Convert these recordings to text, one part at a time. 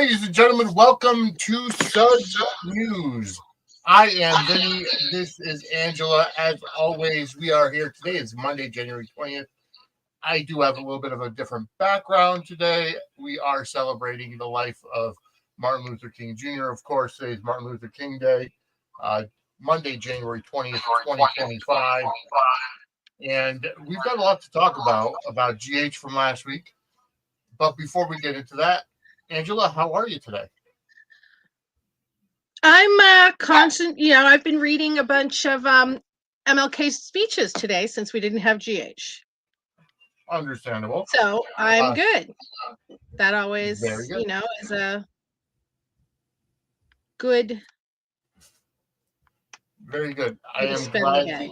Ladies and gentlemen, welcome to Suds News. I am Vinny. This is Angela. As always, we are here today. It's Monday, January 20th. I do have a little bit of a different background today. We are celebrating the life of Martin Luther King Jr. Of course, today is Martin Luther King Day, Monday, January 20th, 2025. And we've got a lot to talk about GH from last week. But before we get into that, Angela, how are you today? I'm constant. I've been reading a bunch of MLK's speeches today since we didn't have GH. Understandable. So I'm good. That always, Very good. Is a good. Very good. I am glad.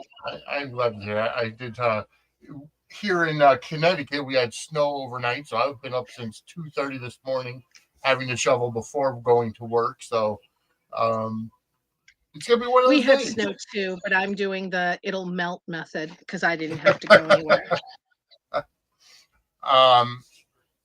I'm glad to hear that. I did. Here in Connecticut, we had snow overnight, so I've been up since 2:30 this morning, having to shovel before going to work. So, it's gonna be one of those days. We had snow too, but I'm doing the it'll melt method because I didn't have to go anywhere.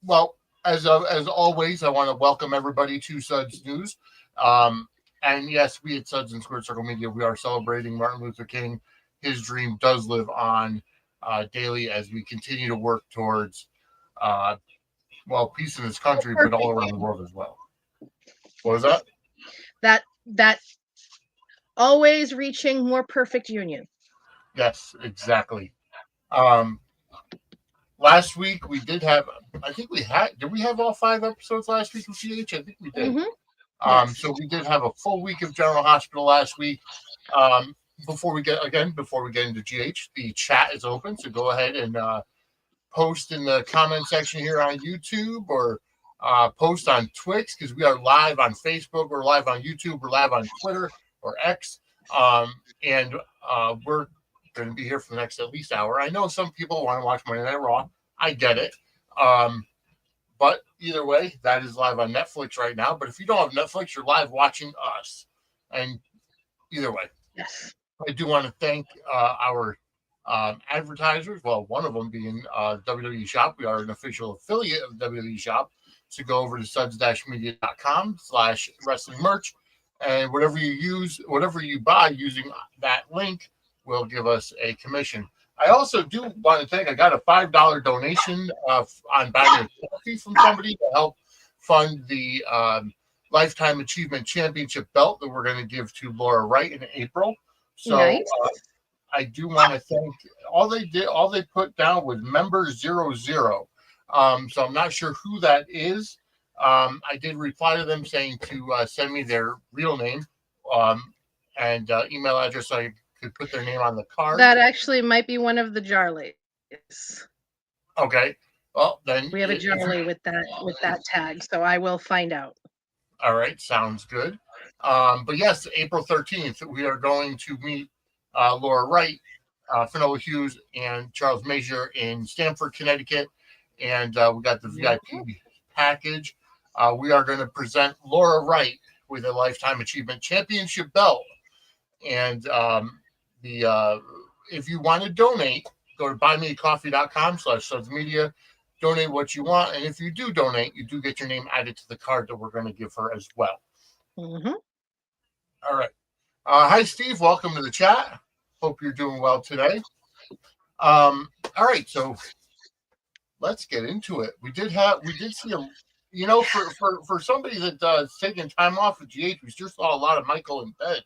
Well, as always, I want to welcome everybody to Suds News. And yes, we at Suds and Squared Circle Media, we are celebrating Martin Luther King. His dream does live on daily as we continue to work towards, peace in this country, but all around the world as well. What was that? That always reaching more perfect union. Yes, exactly. Last week we did have, did we have all 5 episodes last week of GH? I think we did. Mm-hmm. So we did have a full week of General Hospital last week. Before we get into GH, the chat is open, so go ahead and post in the comment section here on YouTube, or post on Twix, because we are live on Facebook, we're live on YouTube, we're live on Twitter or X, and we're going to be here for the next at least hour. I know some people want to watch Monday Night Raw. I get it. But either way, that is live on Netflix right now. But if you don't have Netflix, you're live watching us. And either way, yes, I do want to thank our advertisers. Well, one of them being WWE Shop. We are an official affiliate of WWE Shop. So go over to suds-media.com/wrestling merch. And whatever you buy using that link will give us a commission. I also do want to thank, I got a $5 donation on Buy Me a Coffee from somebody to help fund the Lifetime Achievement Championship belt that we're going to give to Laura Wright in April. So nice. I do want to thank, all they put down was member 00. So I'm not sure who that is. I did reply to them saying to send me their real name and email address, so I could put their name on the card. That actually might be one of the Jarleys. Okay. Well, then we have a Jarley with that tag, so I will find out. All right, sounds good. But yes, April 13th, we are going to meet Laura Wright, Finola Hughes, and Charles Major in Stamford, Connecticut, and we got the VIP package. We are going to present Laura Wright with a Lifetime Achievement Championship belt, and if you want to donate, go to buymeacoffee.com/Suds Media. Donate what you want, and if you do donate, you do get your name added to the card that we're going to give her as well. Mm-hmm. All right. Hi, Steve. Welcome to the chat. Hope you're doing well today. All right, so let's get into it. We did see a, for somebody that's taking time off of GH, we just saw a lot of Michael in bed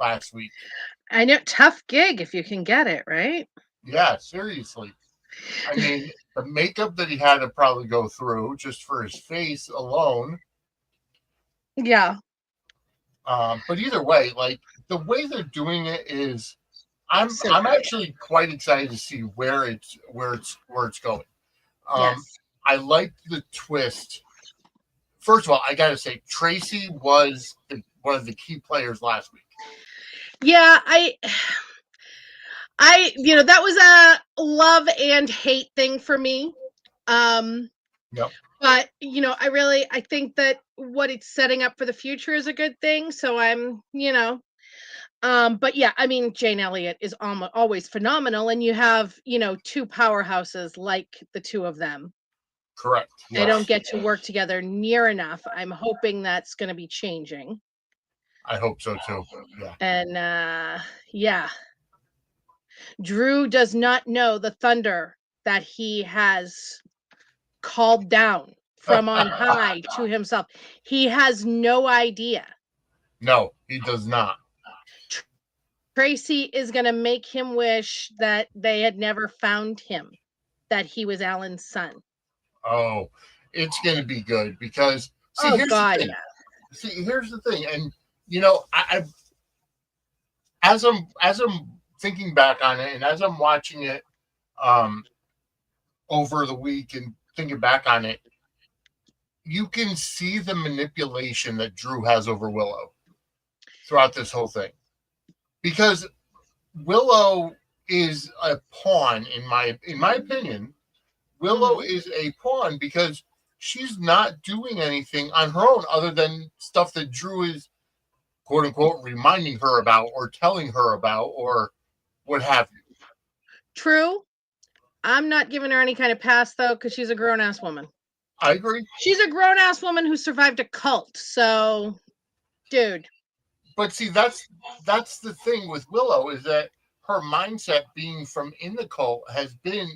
last week. I know, tough gig if you can get it, right? Yeah, seriously. I mean, the makeup that he had to probably go through just for his face alone. Yeah. But either way, like, the way they're doing it is, I'm actually quite excited to see where it's going. Yes. I like the twist. First of all, I gotta say, Tracy was one of the key players last week. Yeah, I that was a love and hate thing for me. Yep. But I think that what it's setting up for the future is a good thing. So I'm, but yeah, I mean, Jane Elliott is always phenomenal, and you have, two powerhouses like the two of them. Correct. They don't get to work together near enough. I'm hoping that's going to be changing. I hope so too. Yeah. And yeah, Drew does not know the thunder that he has called down from on high to himself. He has no idea. No, he does not. Tracy is going to make him wish that they had never found him, that he was Alan's son. Oh, it's going to be good because here's the thing. See, here's the thing, and I as I'm thinking back on it, and as I'm watching it over the week and thinking back on it, you can see the manipulation that Drew has over Willow throughout this whole thing, because Willow is a pawn in my opinion. Willow is a pawn because she's not doing anything on her own other than stuff that Drew is, quote unquote, reminding her about or telling her about or what have you. True. I'm not giving her any kind of pass, though, because she's a grown-ass woman. I agree. She's a grown-ass woman who survived a cult. So, dude. But see, that's the thing with Willow, is that her mindset being from in the cult has been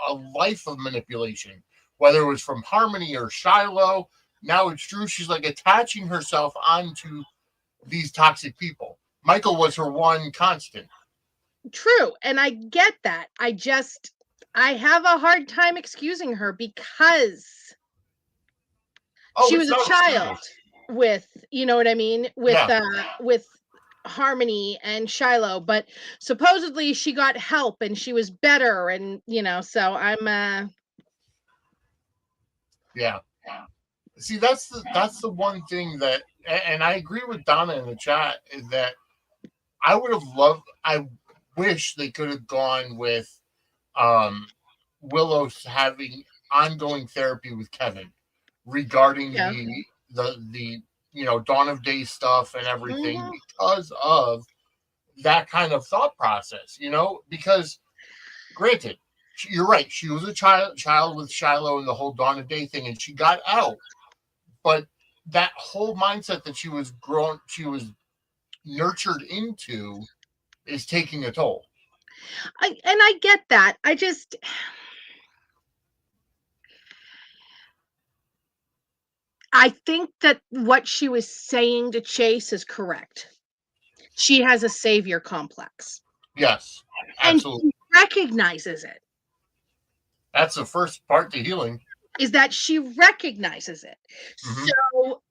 a life of manipulation, whether it was from Harmony or Shiloh. Now it's Drew. She's like attaching herself onto these toxic people. Michael was her one constant. True. And I get that. I have a hard time excusing her because she was a child with, you know what I mean? With Harmony and Shiloh, but supposedly she got help and she was better, and so I'm yeah. See, that's the one thing that, and I agree with Donna in the chat, is that I wish they could have gone with Willow having ongoing therapy with Kevin regarding the Dawn of Day stuff and everything, because of that kind of thought process, because granted, you're right, she was a child with Shiloh and the whole Dawn of Day thing, and she got out, but that whole mindset that she was nurtured into is taking a toll. I get that. I think that what she was saying to Chase is correct. She has a savior complex. Yes, absolutely. And she recognizes it. That's the first part to healing. Is that she recognizes it. Mm-hmm. So,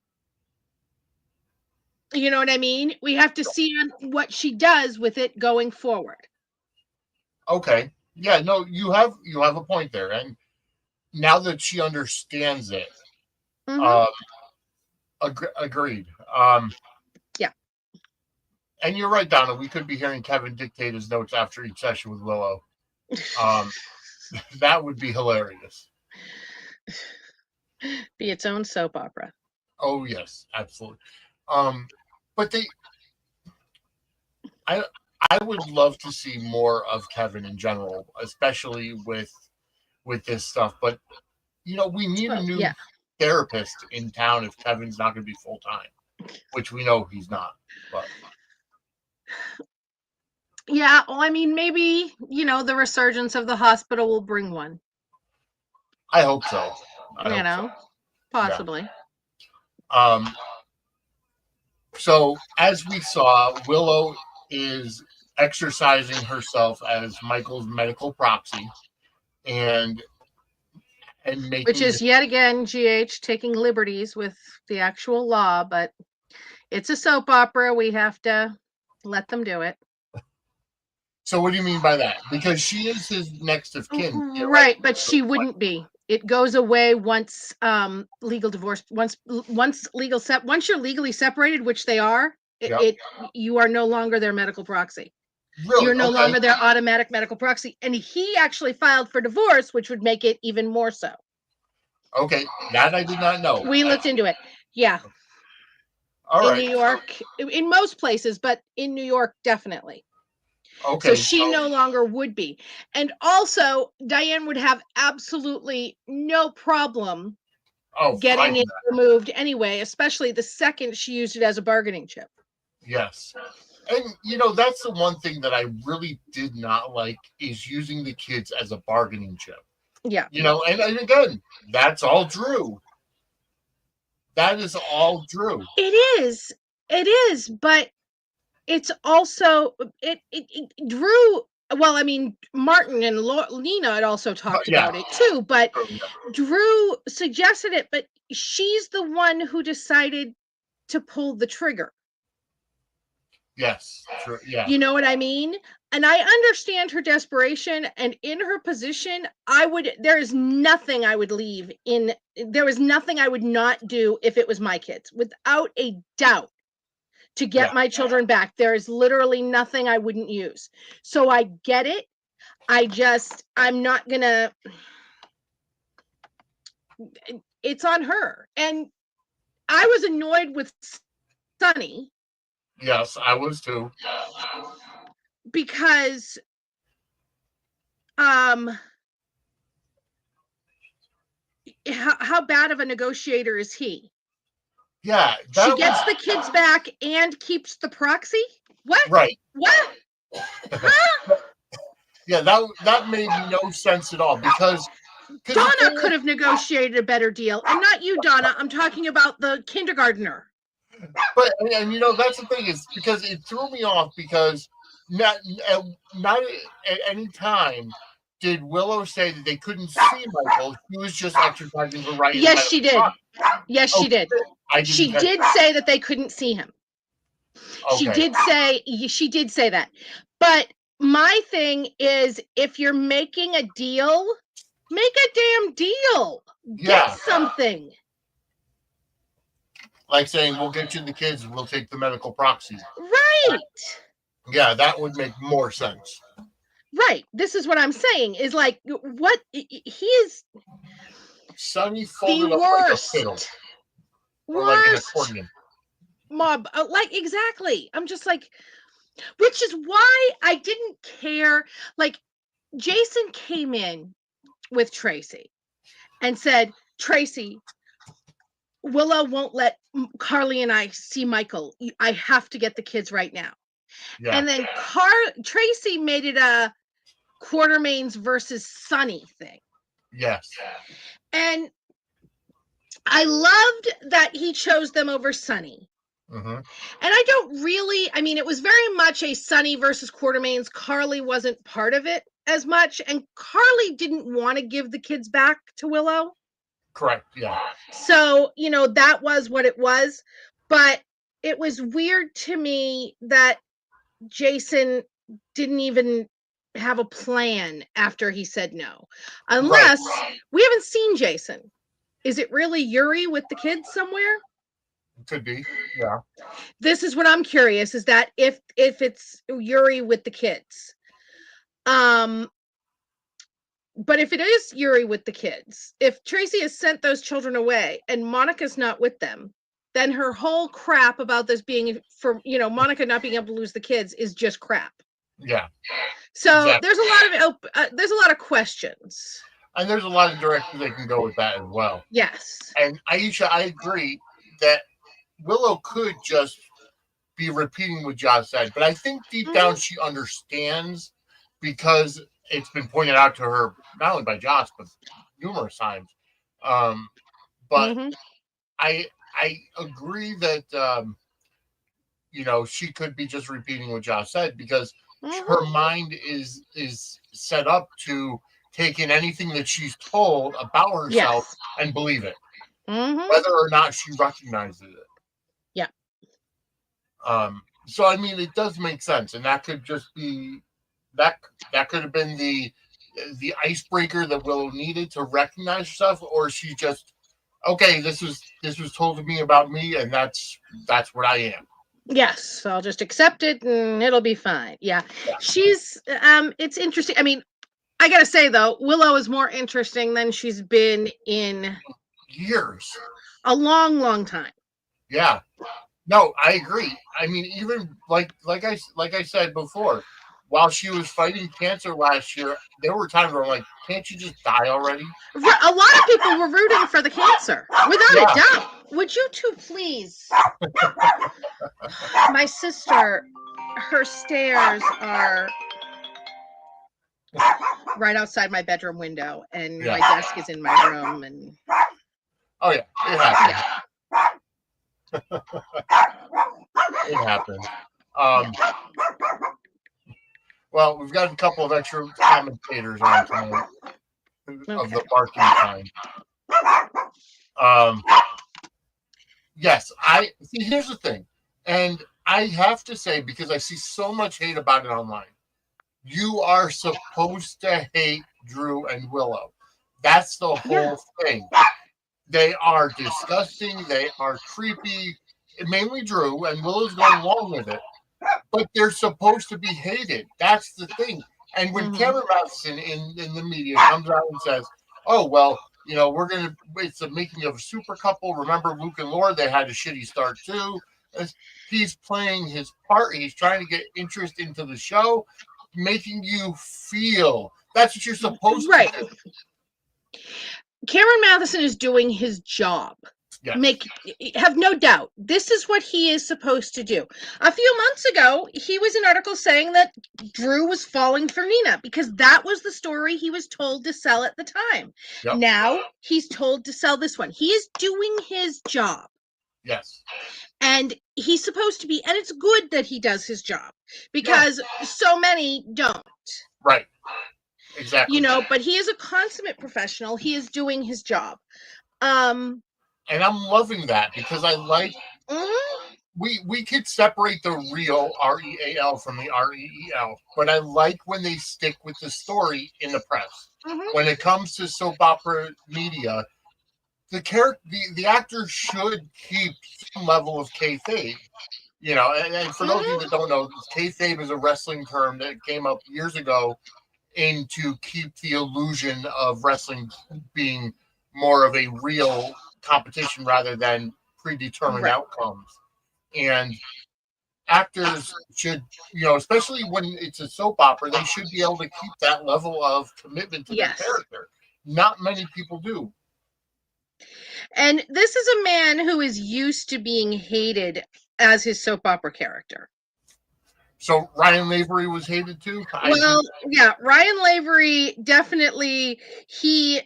you know what I mean? We have to see what she does with it going forward. Okay. Yeah, no, you have a point there. And now that she understands it, agreed. Yeah. And you're right, Donna. We could be hearing Kevin dictate his notes after each session with Willow. That would be hilarious. Be its own soap opera. Oh yes, absolutely. But I would love to see more of Kevin in general, especially with this stuff. But we need a new therapist in town if Kevin's not going to be full time, which we know he's not. But yeah, well, I mean, maybe the resurgence of the hospital will bring one. I hope so. Possibly. Yeah. So as we saw, Willow is exercising herself as Michael's medical proxy, and making, which is yet again GH taking liberties with the actual law, but it's a soap opera. We have to let them do it. So what do you mean by that? Because she is his next of kin, right? But she wouldn't be. It goes away once legal divorce. Once you're legally separated, which they are, you are no longer their medical proxy. Really? You're no longer their automatic medical proxy. And he actually filed for divorce, which would make it even more so. Okay, that I did not know. We looked into it. Yeah. All right. In New York, in most places, but in New York, definitely. Okay. So she no longer would be. And also, Diane would have absolutely no problem getting it removed anyway, especially the second she used it as a bargaining chip. Yes. And, that's the one thing that I really did not like is using the kids as a bargaining chip. Yeah. And again, that's all Drew. That is all Drew. It is, but it's also Drew. Well, I mean, Martin and Lena had also talked about it too, but Drew suggested it, but she's the one who decided to pull the trigger. Yes, true. Yeah. You know what I mean? And I understand her desperation, and in her position, there is nothing I would there is nothing I would not do if it was my kids, without a doubt, to get my children back. There is literally nothing I wouldn't use. So I get it. I'm not gonna, it's on her. And I was annoyed with Sonny. Yes, I was too. Because how bad of a negotiator is he? Yeah. She gets the kids back and keeps the proxy? What? Right. What? Huh? Yeah, that made no sense at all because Donna could have negotiated a better deal. And not you, Donna. I'm talking about the kindergartner. But that's the thing is because it threw me off because not at any time did Willow say that they couldn't see Michael. She was just exercising her right. Yes, she did. Yes, she did. She did say that they couldn't see him. Okay. She did say that. But my thing is, if you're making a deal, make a damn deal. Get something. Like saying, we'll get you the kids and we'll take the medical proxy. Right. Yeah, that would make more sense. Right. This is what I'm saying, is like, what he is. Sonny folded up like a fiddle. Or like an accordion. Mob. Like, exactly. I'm just like, which is why I didn't care. Like, Jason came in with Tracy and said, Tracy, Willow won't let Carly and I see Michael. I have to get the kids right now. Yeah. And then Tracy made it a Quartermaine's versus Sonny thing. Yes. And I loved that he chose them over Sonny. Mm-hmm. And it was very much a Sonny versus Quartermaine's. Carly wasn't part of it as much. And Carly didn't want to give the kids back to Willow. Correct. Yeah. So, that was what it was. But it was weird to me that Jason didn't even have a plan after he said no. Unless we haven't seen Jason. Is it really Yuri with the kids somewhere? Could be. Yeah. This is what I'm curious, is that if it's Yuri with the kids. But if it is Yuri with the kids, if Tracy has sent those children away and Monica's not with them, then her whole crap about this being for, Monica not being able to lose the kids is just crap. Yeah. So there's a lot of questions. And there's a lot of directions they can go with that as well. Yes. And Aisha, I agree that Willow could just be repeating what Josh said, but I think deep down she understands because it's been pointed out to her not only by Josh but numerous times. But I agree that she could be just repeating what Josh said because her mind is set up to take in anything that she's told about herself and believe it, whether or not she recognizes it. Yeah. So it does make sense, and that could just be that could have been the icebreaker that Willow needed to recognize herself, or she just this was told to me about me, and that's what I am. Yes, so I'll just accept it and it'll be fine. Yeah. She's it's interesting. I gotta say though, Willow is more interesting than she's been in years. A long, long time. Yeah. No, I agree. Even like I said before, while she was fighting cancer last year, there were times where I'm like, can't you just die already? A lot of people were rooting for the cancer, without a doubt. Would you two please? My sister, her stairs are right outside my bedroom window, and my desk is in my room. And oh yeah, it happens. It happens. Well, we've got a couple of extra commentators on tonight of the barking kind. Yes, I see. Here's the thing, and I have to say, because I see so much hate about it online, you are supposed to hate Drew and Willow. That's the whole thing. They are disgusting. They are creepy. Mainly Drew, and Willow's going along with it. But they're supposed to be hated. That's the thing. And when Cameron Matheson in the media comes out and says, oh, well, you know, it's the making of a super couple. Remember Luke and Laura, they had a shitty start too. He's playing his part. He's trying to get interest into the show, making you feel. That's what you're supposed to do. Cameron Matheson is doing his job. Yes. Have no doubt. This is what he is supposed to do. A few months ago, he was in an article saying that Drew was falling for Nina because that was the story he was told to sell at the time. Yep. Now he's told to sell this one. He is doing his job. Yes. And he's supposed to be, and it's good that he does his job because so many don't. Right. Exactly. You know, but he is a consummate professional. He is doing his job. And I'm loving that because I like we could separate the real REAL from the REEL, but I like when they stick with the story in the press. When it comes to soap opera media, the actor should keep some level of kayfabe. You know, and for those of you that don't know, kayfabe is a wrestling term that came up years ago to keep the illusion of wrestling being more of a real competition rather than predetermined outcomes. And actors should, you know, especially when it's a soap opera, they should be able to keep that level of commitment to their character. Not many people do. And this is a man who is used to being hated as his soap opera character. So Ryan Lavery was hated too? Well, yeah, Ryan Lavery definitely, he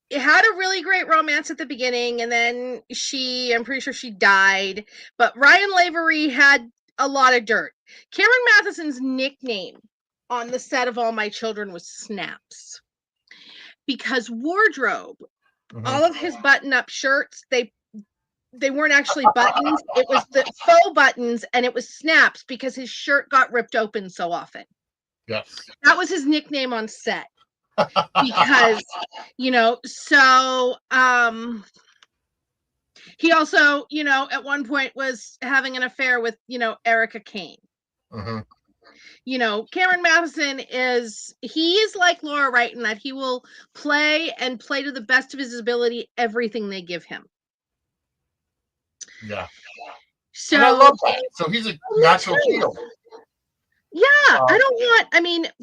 had a really great romance at the beginning, and then I'm pretty sure she died, but Ryan Lavery had a lot of dirt. Cameron Matheson's nickname on the set of All My Children was Snaps, because wardrobe, all of his button-up shirts, they weren't actually buttons, it was the faux buttons, and it was snaps because his shirt got ripped open so often. Yes. That was his nickname on set. Because, you know, so he also, you know, at one point was having an affair with, you know, Erica Kane. You know, Cameron Matheson is like Laura Wright in that he will play to the best of his ability everything they give him. Yeah. So and I love that. So he's a natural heel. Yeah,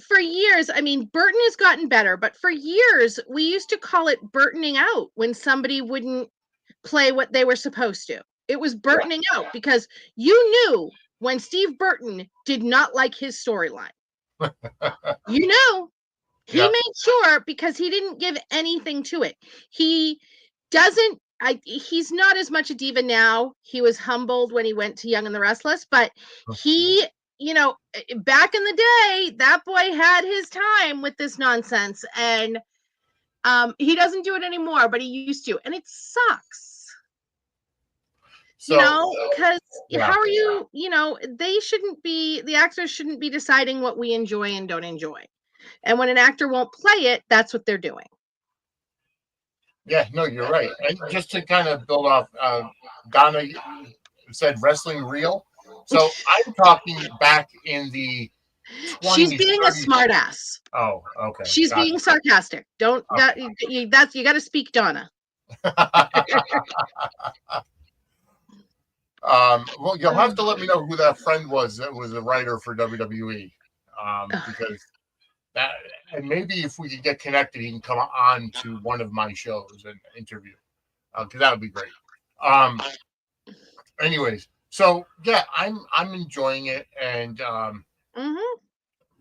for years, Burton has gotten better, but for years, we used to call it Burtoning out when somebody wouldn't play what they were supposed to. It was Burtoning out because you knew when Steve Burton did not like his storyline. You know, he made sure because he didn't give anything to it. He doesn't, he's not as much a diva now. He was humbled when he went to Young and the Restless, but he, you know, back in the day, that boy had his time with this nonsense, and he doesn't do it anymore, but he used to, and it sucks. So, you know, because how are you, you know, the actors shouldn't be deciding what we enjoy and don't enjoy. And when an actor won't play it, that's what they're doing. Yeah, no, you're right. And just to kind of build off, Donna said wrestling real. So I'm talking back in the 20s. She's being 30s. A smartass. Oh, okay. She's being sarcastic. Don't you got to speak, Donna. Well, you'll have to let me know who that friend was that was a writer for WWE. because that, and maybe if we could get connected, he can come on to one of my shows and interview, because that would be great. Anyways, so yeah, I'm enjoying it, and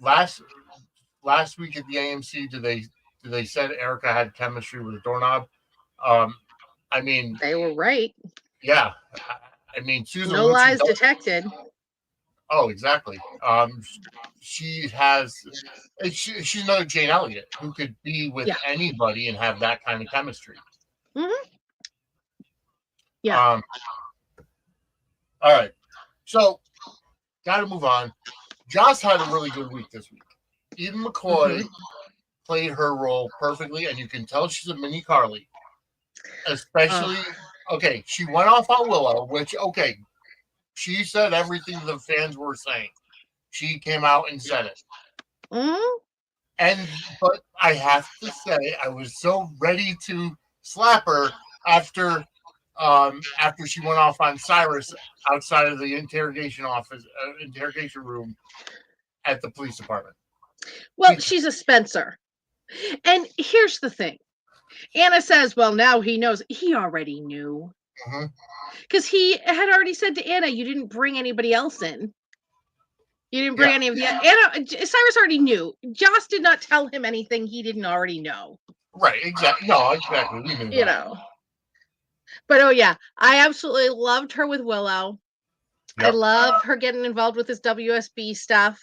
last week at the AMC, did they said Erica had chemistry with a doorknob? I mean, they were right. Yeah, I mean, Susan No Lucci lies detected. Oh, exactly. She has. She's another Jane Elliott who could be with anybody and have that kind of chemistry. Yeah. All right. So, got to move on. Joss had a really good week this week. Eden McCoy played her role perfectly, and you can tell she's a mini Carly. Especially, okay, she went off on Willow, which, okay, she said everything the fans were saying. She came out and said it. But I have to say, I was so ready to slap her after she went off on Cyrus outside of the interrogation room at the police department. Well, she's a Spencer. And here's the thing. Anna says, well, now he knows. He already knew. Because he had already said to Anna, you didn't bring anybody else in. You didn't bring any of the Anna. Cyrus already knew. Joss did not tell him anything he didn't already know. Right, exactly. No, exactly. We knew that. But oh yeah, I absolutely loved her with Willow. I love her getting involved with this WSB stuff.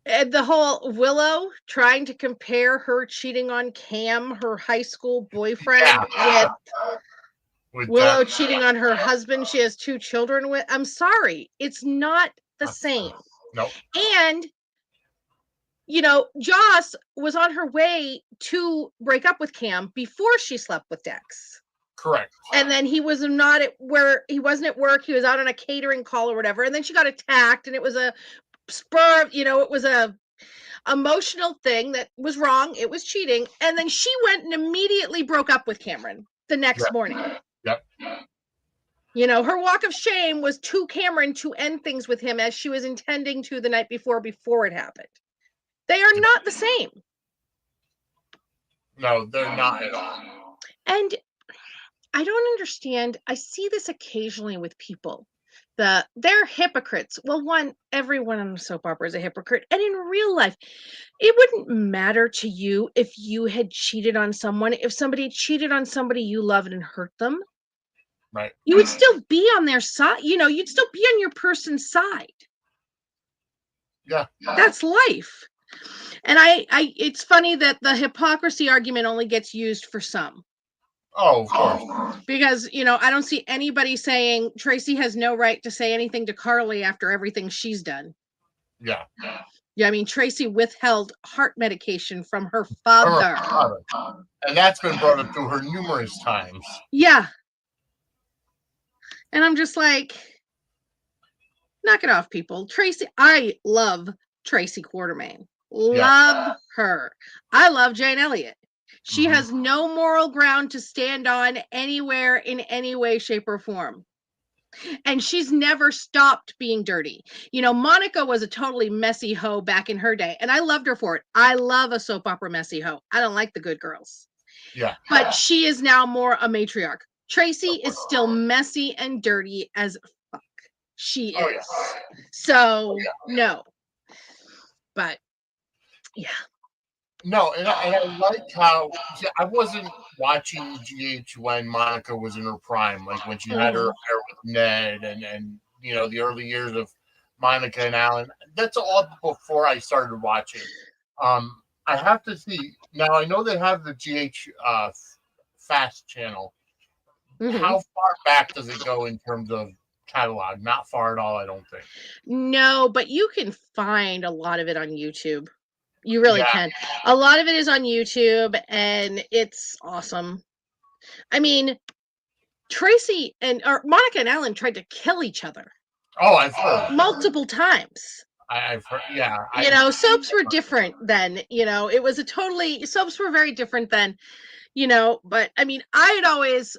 And the whole Willow trying to compare her cheating on Cam, her high school boyfriend, with Willow cheating on her husband she has 2 children with. I'm sorry, it's not the same. No. And Joss was on her way to break up with Cam before she slept with Dex. Correct. And then he was not at where he wasn't at work. He was out on a catering call or whatever. And then she got attacked, and it was a spur, it was a emotional thing that was wrong. It was cheating. And then she went and immediately broke up with Cameron the next morning. Yep. Her walk of shame was to Cameron to end things with him as she was intending to the night before it happened. They are not the same. No, they're not at all. And I don't understand. I see this occasionally with people. They're hypocrites. Well, everyone on the soap opera is a hypocrite. And in real life, it wouldn't matter to you if you had cheated on someone. If somebody cheated on somebody you loved and hurt them, right? You would still be on their side. You'd still be on your person's side. Yeah. That's life. And it's funny that the hypocrisy argument only gets used for some. Oh, of course. Because, I don't see anybody saying Tracy has no right to say anything to Carly after everything she's done. Yeah. Yeah, I mean, Tracy withheld heart medication from her father. And that's been brought up to her numerous times. Yeah. And I'm just like, knock it off, people. Tracy, I love Tracy Quartermaine. Love her. I love Jane Elliott. She has no moral ground to stand on anywhere in any way, shape, or form. And she's never stopped being dirty. Monica was a totally messy hoe back in her day, and I loved her for it. I love a soap opera messy hoe. I don't like the good girls. Yeah. But she is now more a matriarch. Tracy is still messy and dirty as fuck. She is. Yeah. So, no. But, yeah. No, and I like how I wasn't watching GH when Monica was in her prime, like when she had her affair with Ned and the early years of Monica and Alan. That's all before I started watching. I have to see now. I know they have the GH Fast channel. How far back does it go in terms of catalog? Not far at all, I don't think. No, but you can find a lot of it on YouTube. You really can. A lot of it is on YouTube, and it's awesome. I mean, Tracy or Monica and Alan tried to kill each other. Oh, I've heard multiple times. I've heard, yeah. Soaps were different then. It was soaps were very different then. But I mean, I had always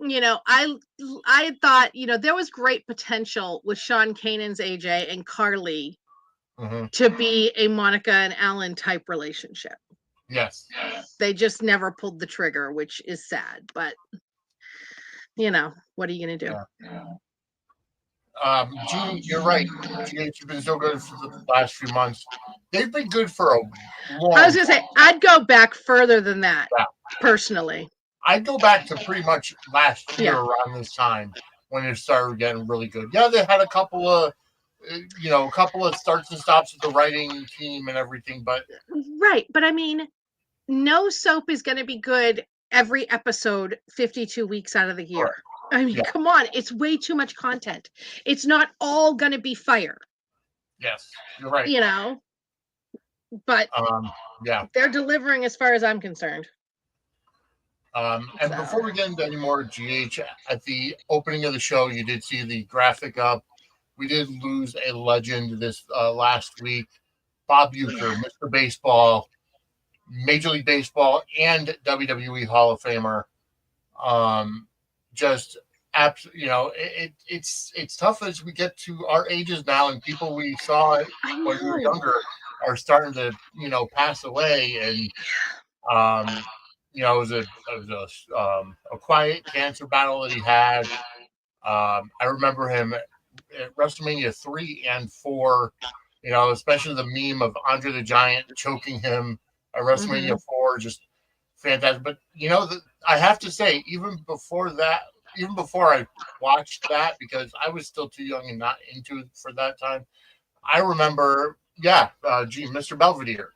I thought, there was great potential with Sean Kanan's AJ and Carly Mm-hmm. to be a Monica and Alan type relationship. Yes. They just never pulled the trigger, which is sad, but what are you going to do? Yeah. Gene, you're right. GH has been so good for the last few months. They've been good for a long I was going to say, I'd go back further than that, personally. I'd go back to pretty much last year Yeah. around this time when it started getting really good. Yeah, they had a couple of starts and stops with the writing team and everything, but Right. But I mean, no soap is going to be good every episode 52 weeks out of the year. I mean, come on, it's way too much content. It's not all going to be fire. Yes, you're right. But yeah, they're delivering as far as I'm concerned. And before we get into any more GH, at the opening of the show, you did see the graphic up. We did lose a legend this last week, Bob Uecker, Mr. Baseball, Major League Baseball, and WWE Hall of Famer. It's tough as we get to our ages now, and people we saw when we were younger are starting to pass away, and it was a quiet cancer battle that he had. I remember him at WrestleMania 3 and 4, especially the meme of Andre the Giant choking him at WrestleMania 4, just fantastic. But, I have to say, even before I watched that, because I was still too young and not into it for that time, I remember, Mr. Belvedere.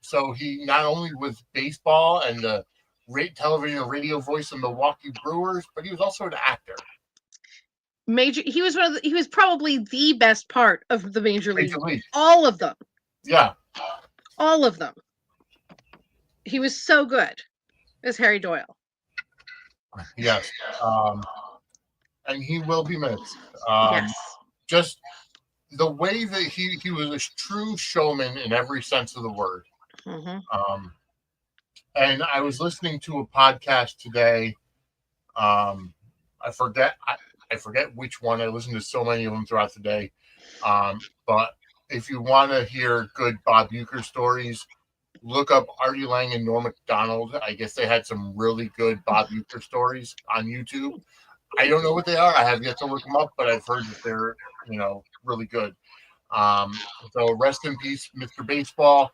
So he not only was baseball and the television and radio voice of Milwaukee Brewers, but he was also an actor. He was probably the best part of the Major League. League. All of them. Yeah. All of them. He was so good as Harry Doyle. Yes. And he will be missed. Yes. Just the way that he was a true showman in every sense of the word. Mm-hmm. And I was listening to a podcast today. I forget which one. I listened to so many of them throughout the day. But if you want to hear good Bob Uecker stories, look up Artie Lang and Norm Macdonald. I guess they had some really good Bob Uecker stories on YouTube. I don't know what they are. I have yet to look them up, but I've heard that they're, really good. So rest in peace, Mr. Baseball.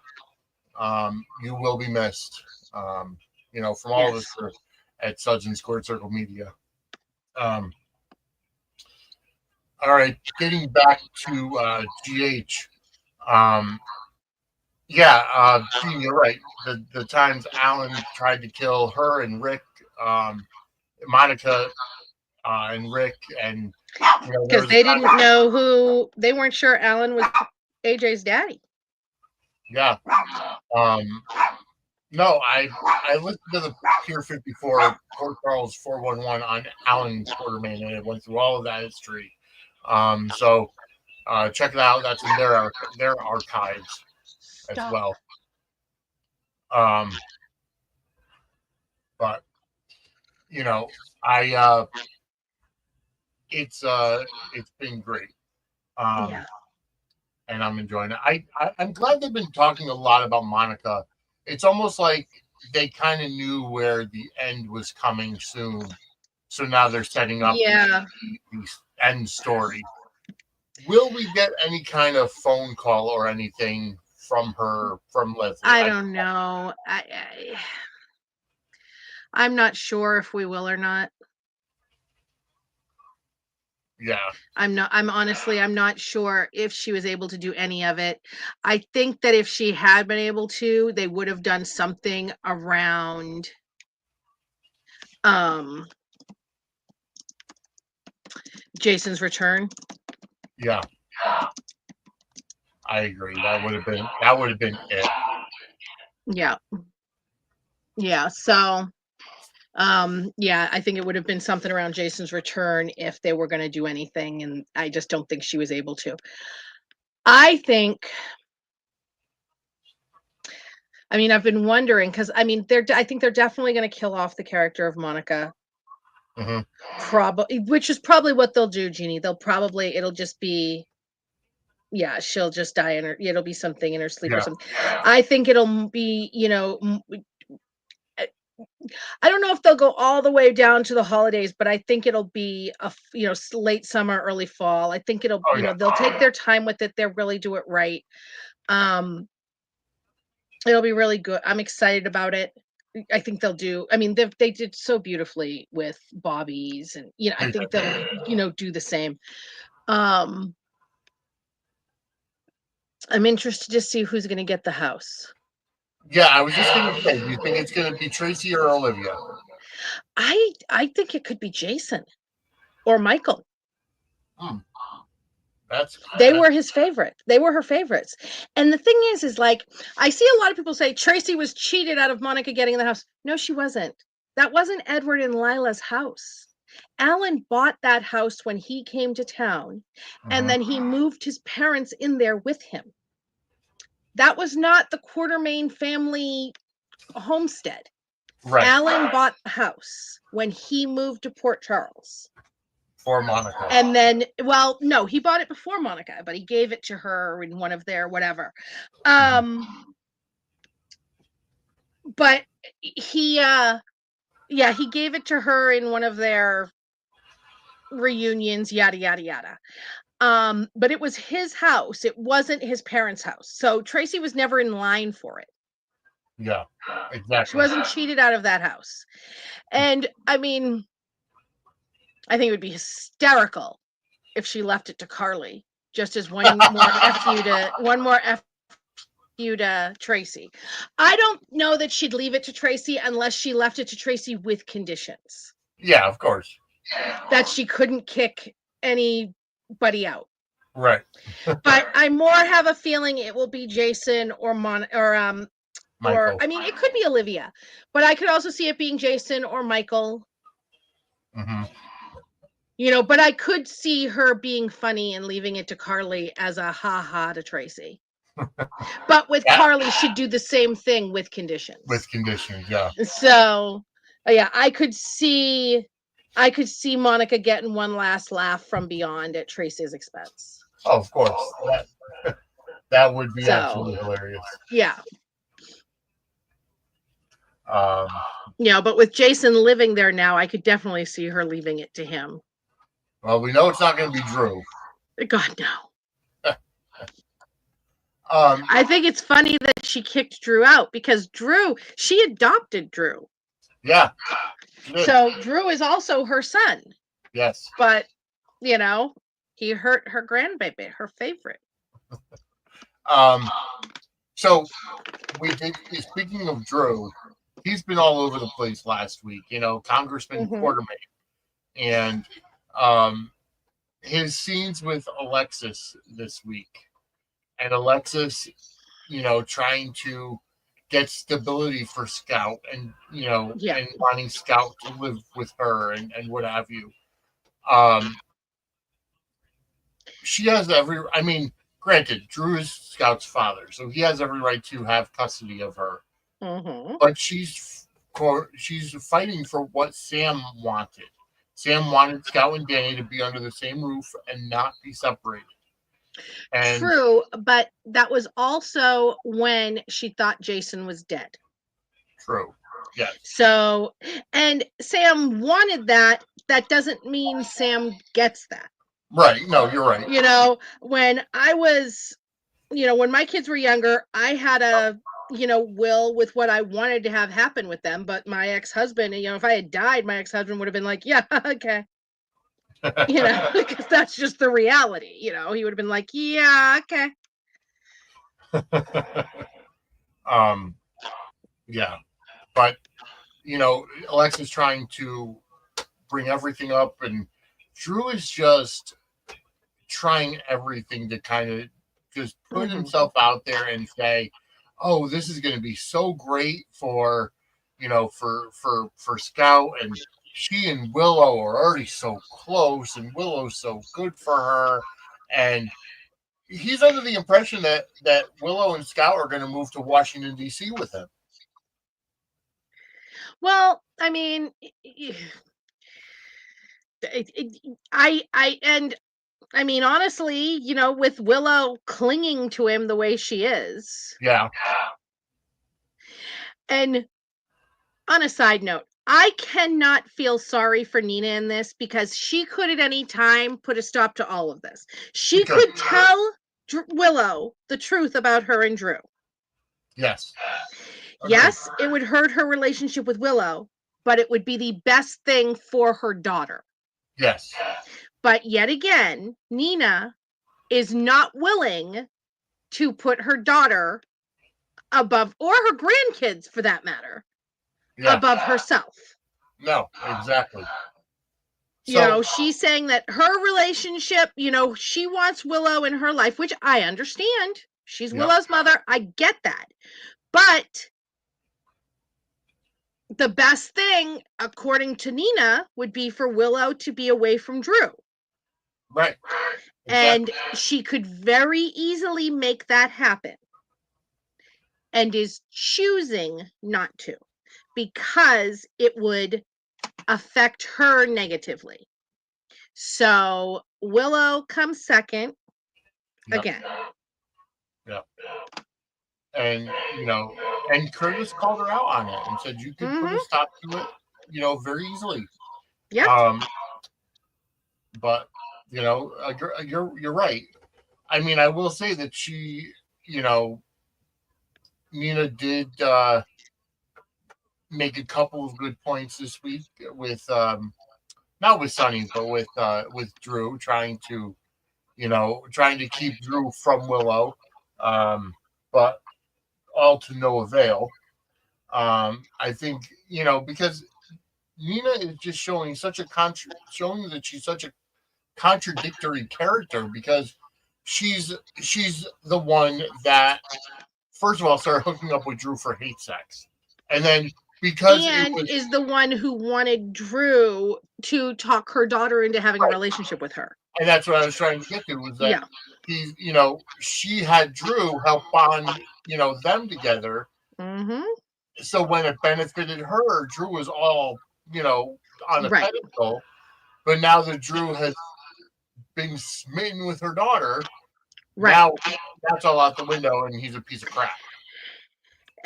You will be missed. From all of us at Suds and Squared Circle Media. All right, getting back to GH. Gene, you're right. The times Alan tried to kill her and Rick, Monica and Rick, and because they didn't know they weren't sure Alan was AJ's daddy. Yeah. No, I listened to the Pier 54 Port Charles 411 on Alan Quartermaine, and it went through all of that history. So check it out. That's in their archives as well. But it's been great. And I'm enjoying it. I'm glad they've been talking a lot about Monica. It's almost like they kind of knew where the end was coming soon. So now they're setting up the end story. Will we get any kind of phone call or anything from Leslie? I don't know. I'm not sure if we will or not. Yeah. I'm not sure if she was able to do any of it. I think that if she had been able to, they would have done something around Jason's return. Yeah. I agree. That would have been it. Yeah. Yeah. So I think it would have been something around Jason's return if they were going to do anything, and I just don't think she was able to. I think, I've been wondering, because I think they're definitely going to kill off the character of Monica Probably, which is probably what they'll do, Jeannie. It'll just be, yeah, she'll just die it'll be something in her sleep or something. I think it'll be, I don't know if they'll go all the way down to the holidays, but I think it'll be late summer, early fall. I think it'll, they'll take their time with it. They'll really do it right. It'll be really good. I'm excited about it. I think they'll do. I mean, they did so beautifully with Bobby's, and I think they'll, do the same. I'm interested to see who's going to get the house. Yeah, I was just going to say, do you think it's going to be Tracy or Olivia? I think it could be Jason or Michael. They were his favorite. They were her favorites. And the thing is like, I see a lot of people say Tracy was cheated out of Monica getting in the house. No, she wasn't. That wasn't Edward and Lila's house. Alan bought that house when he came to town, and then he moved his parents in there with him. That was not the Quartermaine family homestead. Right. Alan bought the house when he moved to Port Charles. For Monica. And then, well, no, he bought it before Monica, but he gave it to her in one of their whatever. But he gave it to her in one of their reunions, yada, yada, yada. But it was his house. It wasn't his parents' house. So Tracy was never in line for it. Yeah, exactly. She wasn't cheated out of that house. And I mean, I think it would be hysterical if she left it to Carly, just as one more F you to Tracy. I don't know that she'd leave it to Tracy unless she left it to Tracy with conditions. Yeah, of course. That she couldn't kick anybody out. Right. But I more have a feeling it will be Jason or Michael. Or I mean, it could be Olivia, but I could also see it being Jason or Michael. But I could see her being funny and leaving it to Carly as a ha-ha to Tracy. But with Carly, she'd do the same thing with conditions. With conditions, yeah. So, yeah, I could see Monica getting one last laugh from beyond at Tracy's expense. Oh, of course. That would be absolutely hilarious. Yeah. But with Jason living there now, I could definitely see her leaving it to him. Well, we know it's not going to be Drew. God, no. I think it's funny that she kicked Drew out because she adopted Drew. Yeah. So Drew is also her son. Yes. But, he hurt her grandbaby, her favorite. So speaking of Drew, he's been all over the place last week, Congressman Quartermaine. And his scenes with Alexis this week, and Alexis, trying to get stability for Scout, and and wanting Scout to live with her and what have you. She has granted, Drew is Scout's father, so he has every right to have custody of her. But she's fighting for what Sam wanted. Sam wanted Scout and Danny to be under the same roof and not be separated. True, but that was also when she thought Jason was dead. True. Yes. So, and Sam wanted that. That doesn't mean Sam gets that. Right. No, you're right. When I was, when my kids were younger, I had a will with what I wanted to have happen with them. But my ex-husband, if I had died, my ex-husband would have been like, yeah, okay. Because that's just the reality. He would have been like, yeah, okay. Yeah. But, Alexa's trying to bring everything up, and Drew is just trying everything to kind of just put himself out there and say, oh, this is going to be so great for Scout, and she and Willow are already so close, and Willow's so good for her. And he's under the impression that Willow and Scout are going to move to Washington, D.C. with him. Well, I mean, and I mean, honestly, with Willow clinging to him the way she is. Yeah. And on a side note, I cannot feel sorry for Nina in this because she could at any time put a stop to all of this. She could tell Willow the truth about her and Drew. Yes. Yes, it would hurt her relationship with Willow, but it would be the best thing for her daughter. Yes. But yet again, Nina is not willing to put her daughter above, or her grandkids for that matter, above herself. No, exactly. She's saying that her relationship, she wants Willow in her life, which I understand. She's Willow's mother. I get that. But the best thing, according to Nina, would be for Willow to be away from Drew. Right. Exactly. And she could very easily make that happen. And is choosing not to, because it would affect her negatively. So Willow comes second again. Yeah. And, and Curtis called her out on it and said you could put a stop to it, very easily. Yeah. But, you're right. I mean, I will say that she, Nina did make a couple of good points this week with, not with Sonny, but with Drew, trying to keep Drew from Willow, but all to no avail. I think, because Nina is just showing showing that she's such a contradictory character, because she's the one that, first of all, started hooking up with Drew for hate sex, and then is the one who wanted Drew to talk her daughter into having a relationship with her. And that's what I was trying to get to, was that she had Drew help bond, them together. Mm-hmm. So when it benefited her, Drew was all, on a pedestal. But now that Drew has been smitten with her daughter, now that's all out the window, and he's a piece of crap.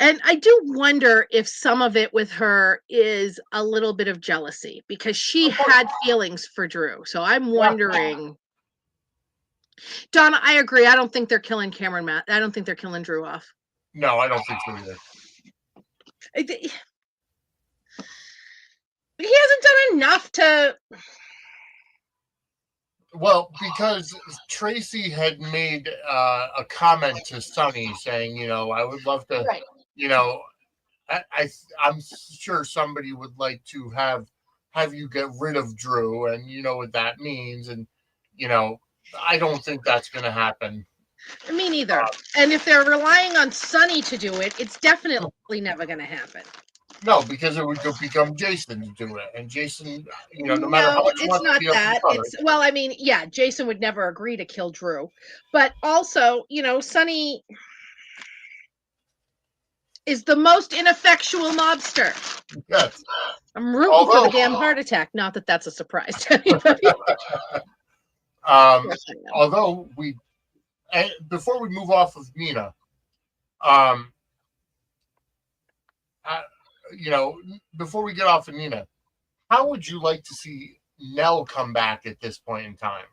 And I do wonder if some of it with her is a little bit of jealousy, because she had feelings for Drew. So I'm wondering. Donna, I agree. I don't think they're killing Cameron Matt. I don't think they're killing Drew off. No, I don't think so either. He hasn't done enough to. Well, because Tracy had made a comment to Sonny saying, I would love to, I'm sure somebody would like to have you get rid of Drew, and you know what that means, and I don't think that's going to happen. Me neither. And if they're relying on Sonny to do it, it's definitely never going to happen. No, because it would become Jason to do it, and Jason, no matter how much it's not that. Well, I mean, yeah, Jason would never agree to kill Drew, but also, Sonny is the most ineffectual mobster. Yes. I'm rooting for the damn heart attack. Not that that's a surprise to anybody. Although before we move off of Nina, before we get off of Nina, how would you like to see Nell come back at this point in time?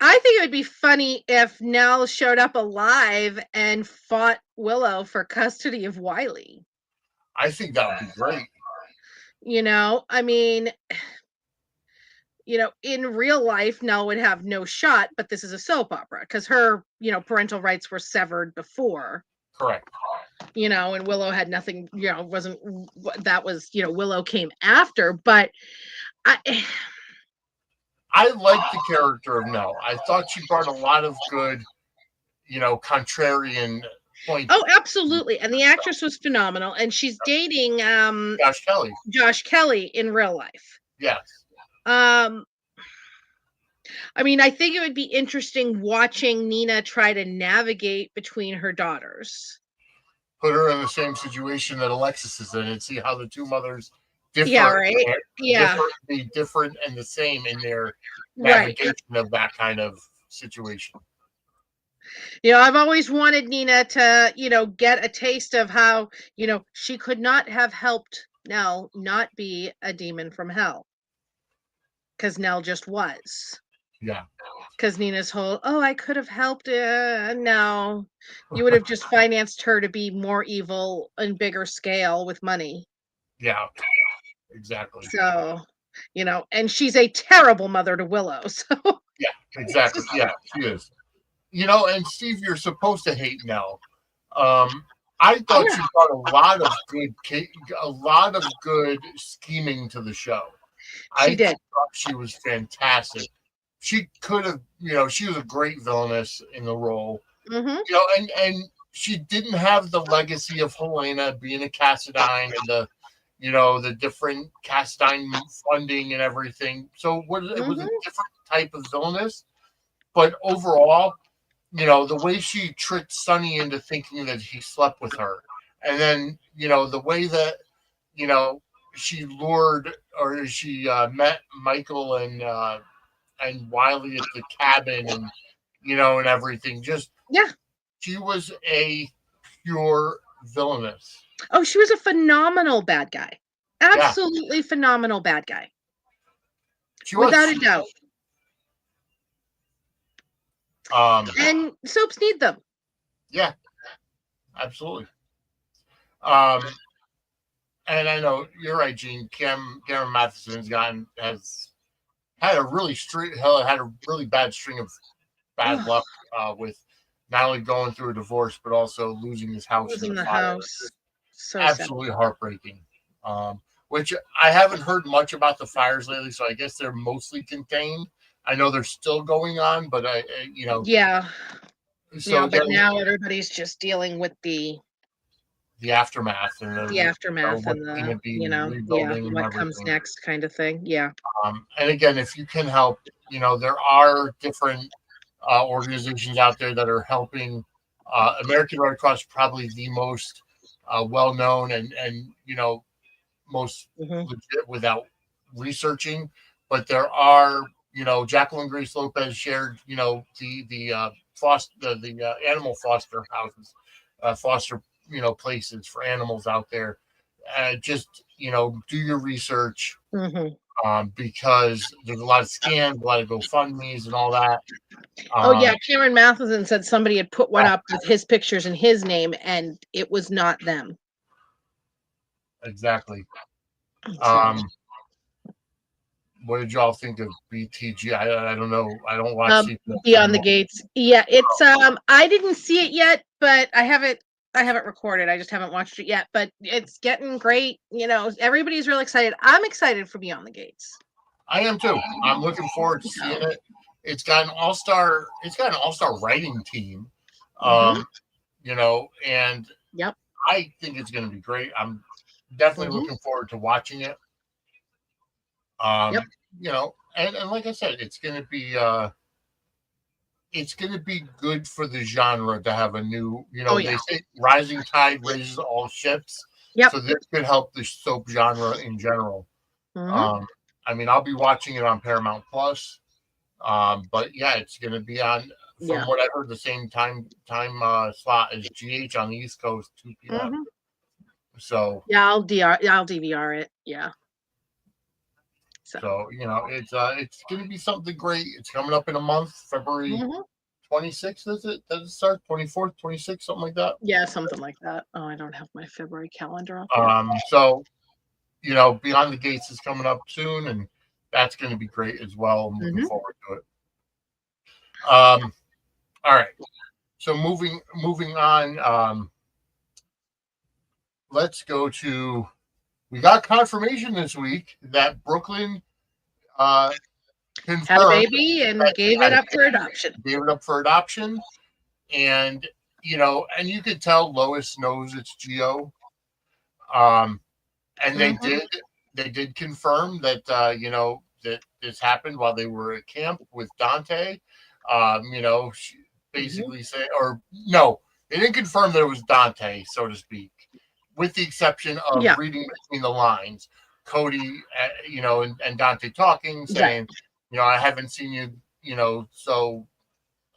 I think it would be funny if Nell showed up alive and fought Willow for custody of Wiley. I think that would be great. I mean, in real life, Nell would have no shot, but this is a soap opera because her, parental rights were severed before. Correct. And Willow had nothing, wasn't, that was, Willow came after, but I liked the character of Nell. I thought she brought a lot of good, contrarian points. Oh, absolutely. And the actress was phenomenal. And she's dating Josh Kelly in real life. Yes. I mean, I think it would be interesting watching Nina try to navigate between her daughters. Put her in the same situation that Alexis is in, and see how the two mothers differ, Yeah, right. and Yeah, be different and the same in their right. navigation of that kind of situation. I've always wanted Nina to, get a taste of how, she could not have helped Nell not be a demon from hell, because Nell just was. Yeah. Because Nina's whole, oh, I could have helped. No, you would have just financed her to be more evil and bigger scale with money. Yeah. Exactly. So, and she's a terrible mother to Willow. So, Yeah. it's Exactly. just, Yeah. She is. And Steve, you're supposed to hate Nell. I oh, thought yeah, she brought a lot of good scheming to the show. she I did. thought she was fantastic. She could have, she was a great villainess in the role. Hmm. And she didn't have the legacy of Helena being a Cassadine and the different Cassadine funding and everything. So it was a Hmm. different type of villainess. But overall, the way she tricked Sonny into thinking that he slept with her. And then, the way that, you know, she lured or she met Michael and Wiley at the cabin and everything. Just, Yeah. she was a pure villainess. Oh, she was a phenomenal bad guy. Yeah, Absolutely phenomenal bad guy. she was. Without a doubt. Um, And soaps need them. yeah, absolutely. Um, and I know you're right, Gene. Cameron has had a really bad string of bad Ugh, luck with not only going through a divorce but also losing his house in losing the the fire. house. So sad. Absolutely heartbreaking. Which I haven't heard much about the fires lately, so I guess they're mostly contained. I know they're still going on, but Yeah. so But again, now everybody's just dealing with the aftermath and the aftermath what's and going to be yeah, rebuilding and what comes everything. next kind of thing. Yeah. And again, if you can help, there are different organizations out there that are helping. American Red Cross is probably the most well known and most Hmm. legit without researching. But there are, Jacqueline Grace Lopez shared, the foster the animal foster houses, foster places for animals out there. Just do your research Hmm. because there's a lot of scams, a lot of GoFundmes and all that. Oh yeah, Um, Cameron Matheson said somebody had put one yeah, up with his pictures and his name, and it was not them. exactly. So, Um, what did y'all think of BTG? I don't know. I don't watch CPS Beyond the anymore. Gates. Yeah, it's I didn't see it yet, but I haven't recorded. I just haven't watched it yet, but it's getting great. Everybody's real excited. I'm excited for Beyond the Gates. I am too. I'm looking forward to seeing So, it. It's got an all-star. It's got an all-star writing team. hmm. And Yep. I think it's going to be great. I'm definitely Hmm. looking forward to watching it. Yep. And like I said, it's going to be good for the genre to have a new, Oh they yeah. say rising tide raises all ships. Yep. So this could help the soap genre in general. Hmm. Um, I mean, I'll be watching it on Paramount Plus. But yeah, it's going to be on, from Yeah. what I heard, the same time slot as GH on the East Coast, 2 p.m. Hmm. So, Yeah, I'll DVR it. Yeah. So. it's going to be something great. It's coming up in a month, February Hmm. 26th. Is it? Does it start 24th, 26th, something like that? Yeah, something like that. Oh, I don't have my February calendar up yet. So Beyond the Gates is coming up soon, and that's going to be great as well. I'm looking Hmm. forward to it. All right. So moving on. Let's go to. We got confirmation this week that Brooklyn Had a confirmed baby and that gave it had a up for baby, adoption. gave it up for adoption, and and you could tell Lois knows it's Geo. And Hmm. they did confirm that that this happened while they were at camp with Dante. She Hmm. basically say, or no, they didn't confirm that it was Dante, so to speak, with the exception of Yeah. reading between the lines. Cody, and Dante talking, saying, I haven't seen you, so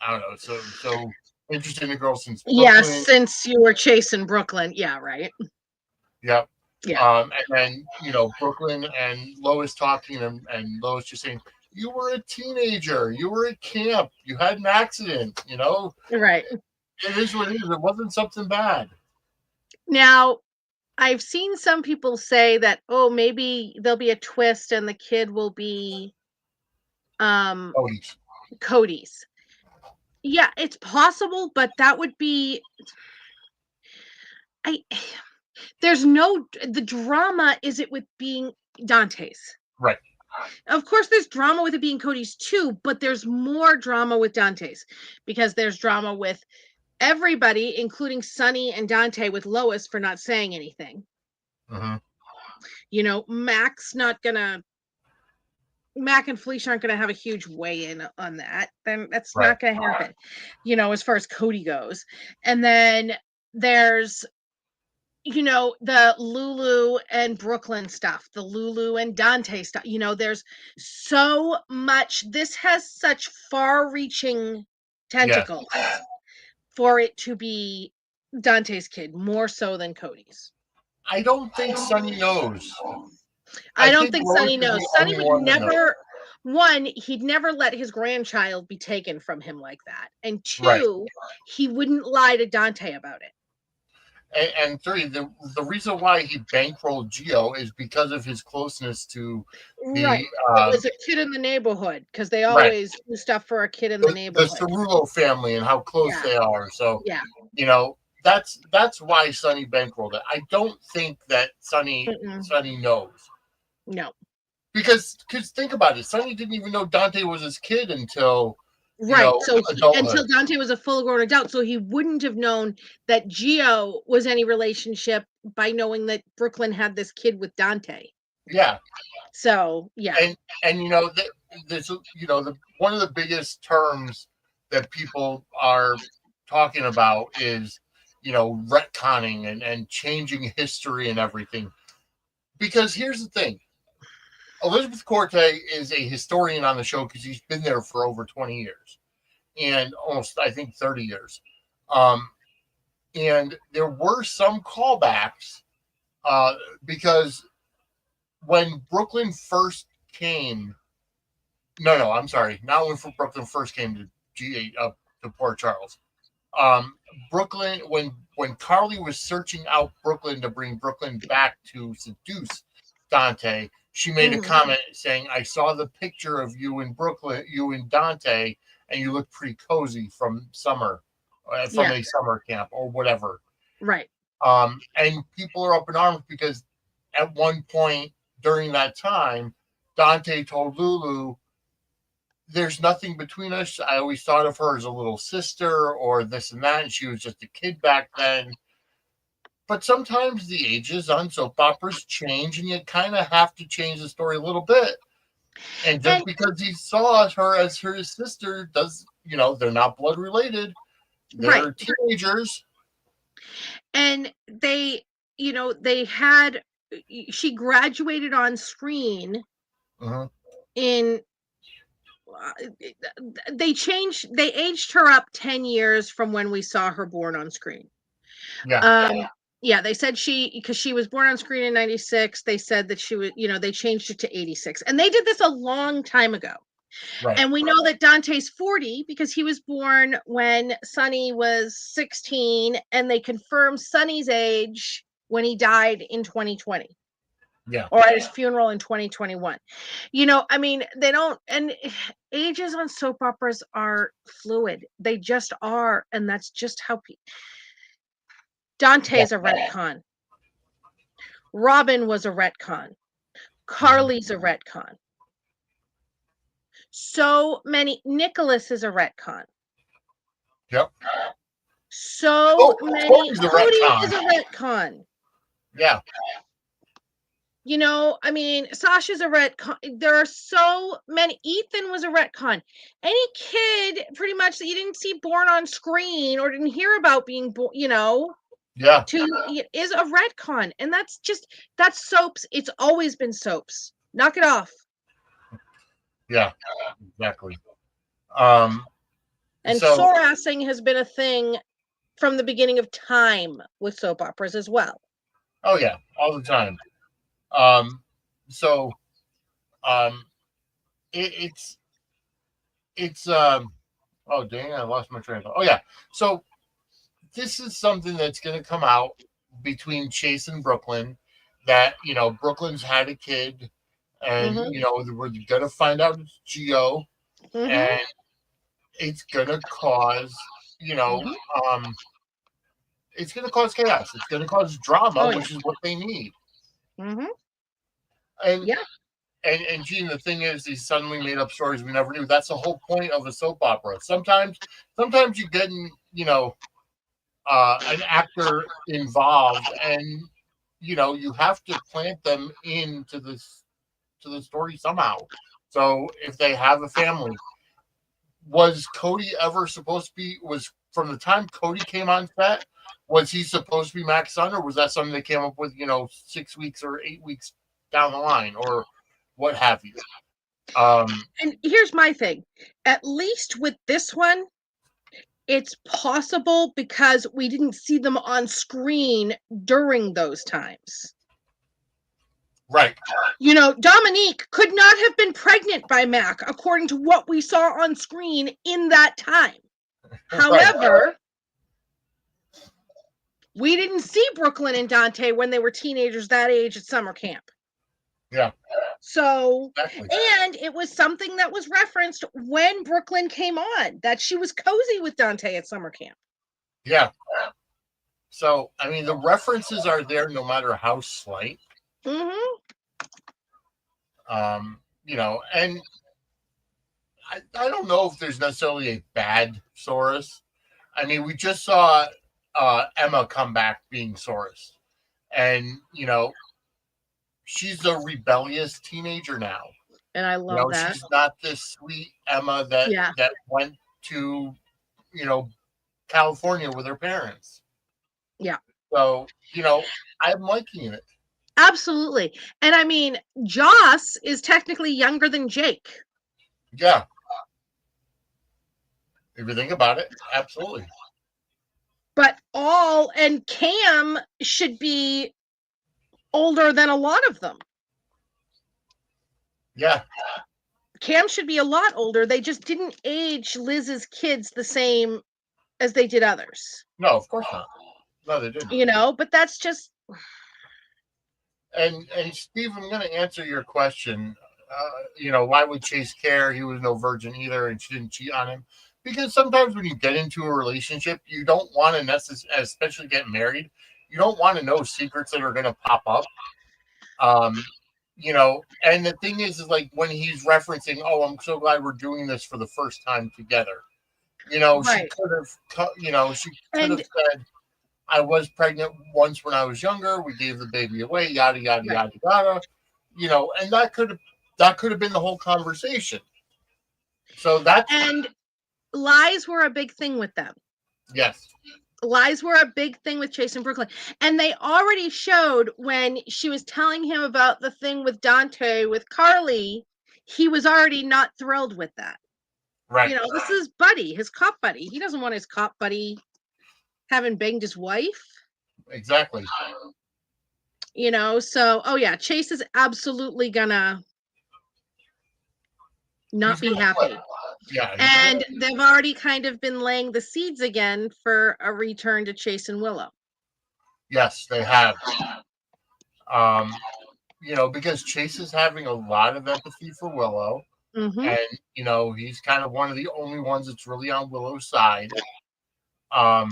I don't know, so interested in the girl since Yeah, Brooklyn. since you were chasing Brooklyn. Yeah, right. Yep. Yeah. And then, Brooklyn and Lois talking, and Lois just saying, you were a teenager, you were at camp, you had an accident, Right. it is what it is. It wasn't something bad. Now, I've seen some people say that, oh, maybe there'll be a twist and the kid will be Cody's. Yeah, it's possible, but that would be there's no the drama is it with being Dante's. Right. Of course there's drama with it being Cody's too, but there's more drama with Dante's because there's drama with everybody, including Sonny and Dante, with Lois for not saying anything. Mac's not gonna Mac and Felicia aren't going to have a huge weigh in on that. Then that's not going to happen, as far as Cody goes. And then there's, the Lulu and Brooklyn stuff, the Lulu and Dante stuff. There's so much. This has such far reaching tentacles for it to be Dante's kid, more so than Cody's. I don't think Sonny knows. I don't think Sonny knows. Sonny would never, one, he'd never let his grandchild be taken from him like that. And two, he wouldn't lie to Dante about it. And three, the reason why he bankrolled Gio is because of his closeness to the it was a kid in the neighborhood, because they always do stuff for a kid in the neighborhood. The Cerullo family and how close they are. So that's why Sonny bankrolled it. I don't think that Sonny knows. No. Because think about it, Sonny didn't even know Dante was his kid until until Dante was a full-grown adult, so he wouldn't have known that Gio was any relationship by knowing that Brooklyn had this kid with Dante. Yeah. So yeah. And there's one of the biggest terms that people are talking about is retconning and changing history and everything. Because here's the thing. Elizabeth Corte is a historian on the show because he's been there for over 20 years and almost, I think, 30 years. And there were some callbacks because when Brooklyn first came, I'm sorry, not when Brooklyn first came to G8 up to Port Charles. Brooklyn, when Carly was searching out Brooklyn to bring Brooklyn back to seduce Dante, she made a comment saying, I saw the picture of you in Brooklyn, you and Dante, and you look pretty cozy from a summer camp or whatever. Right. And people are up in arms because at one point during that time, Dante told Lulu, there's nothing between us. I always thought of her as a little sister or this and that. And she was just a kid back then. But sometimes the ages on soap operas change, and you kind of have to change the story a little bit. And just because he saw her as her sister they're not blood related. They're teenagers. And they had, she graduated on screen in, they aged her up 10 years from when we saw her born on screen. They said because she was born on screen in 96, they said that she was, they changed it to 86. And they did this a long time ago. Right. And we know that Dante's 40 because he was born when Sonny was 16, and they confirmed Sonny's age when he died in 2020. Yeah. Or at his funeral in 2021. They don't, and ages on soap operas are fluid. They just are. And that's just how Dante's a retcon. Robin was a retcon. Carly's a retcon. So many. Nicholas is a retcon. Yep. So many. Cody is a retcon. Yeah. Sasha's a retcon. There are so many. Ethan was a retcon. Any kid, pretty much, that you didn't see born on screen or didn't hear about being born, Yeah. It is a retcon, and that's soaps. It's always been soaps. Knock it off. Yeah, exactly. Um, And so, sorassing has been a thing from the beginning of time with soap operas as well. oh yeah, all the time. Um, so, um, it's oh dang, I lost my train of thought. Oh yeah, so this is something that's going to come out between Chase and Brooklyn. That Brooklyn's had a kid, and we're going to find out it's Geo, and it's going to cause um it's going to cause chaos. It's going to cause drama, which is what they need. And Yeah. and Gene, the thing is, these suddenly made up stories we never knew. That's the whole point of a soap opera. Sometimes you get an actor involved, and you have to plant them into the story somehow. So if they have a family, was Cody ever supposed to be? Was from the time Cody came on set, was he supposed to be Mac's son, or was that something they came up with 6 weeks or 8 weeks down the line, or what have you? And here's my thing. At least with this one, it's possible because we didn't see them on screen during those times. Right. Dominique could not have been pregnant by Mac, according to what we saw on screen in that time. However, we didn't see Brooklyn and Dante when they were teenagers that age at summer camp. Yeah. So, Exactly. and it was something that was referenced when Brooklyn came on, that she was cozy with Dante at summer camp. Yeah. So, I mean, the references are there no matter how slight. And I don't know if there's necessarily a bad Saurus. I mean, we just saw Emma come back being Saurus. And, she's a rebellious teenager now. And I love that. She's not this sweet Emma that went to, California with her parents. Yeah. So, I'm liking it. Absolutely. And I mean, Joss is technically younger than Jake. Yeah. If you think about it, absolutely. But and Cam should be older than a lot of them. Yeah. Cam should be a lot older. They just didn't age Liz's kids the same as they did others. No, of course not. No, they didn't. But that's just. And Steve, I'm going to answer your question. Why would Chase care? He was no virgin either, and she didn't cheat on him. Because sometimes when you get into a relationship, you don't want to necessarily, especially get married, you don't want to know secrets that are going to pop up. And the thing is like when he's referencing, oh, I'm so glad we're doing this for the first time together. Right. She could have said, I was pregnant once when I was younger. We gave the baby away, yada, yada, yada, yada. And that could have been the whole conversation. So and lies were a big thing with them. Yes. Lies were a big thing with Chase and Brooklyn. And they already showed when she was telling him about the thing with Dante, with Carly, he was already not thrilled with that. Right. This is Buddy, his cop buddy. He doesn't want his cop buddy having banged his wife. Exactly. So, Chase is absolutely gonna not be happy. Yeah. And they've already kind of been laying the seeds again for a return to Chase and Willow. Yes, they have. Because Chase is having a lot of empathy for Willow. And, he's kind of one of the only ones that's really on Willow's side. I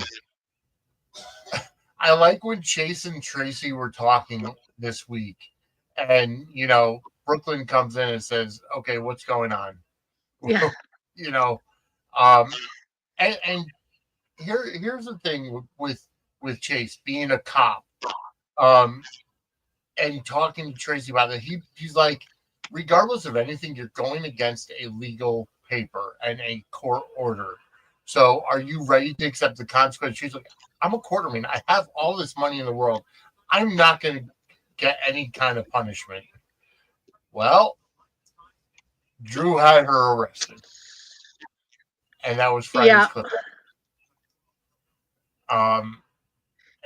like when Chase and Tracy were talking this week. And, Brooklyn comes in and says, okay, what's going on? Yeah. And here's the thing with Chase being a cop, and talking to Tracy about it. He's like, regardless of anything, you're going against a legal paper and a court order. So are you ready to accept the consequence? She's like, I'm a Quartermaine. I have all this money in the world. I'm not going to get any kind of punishment. Well, Drew had her arrested. And that was Friday's Yeah. clip.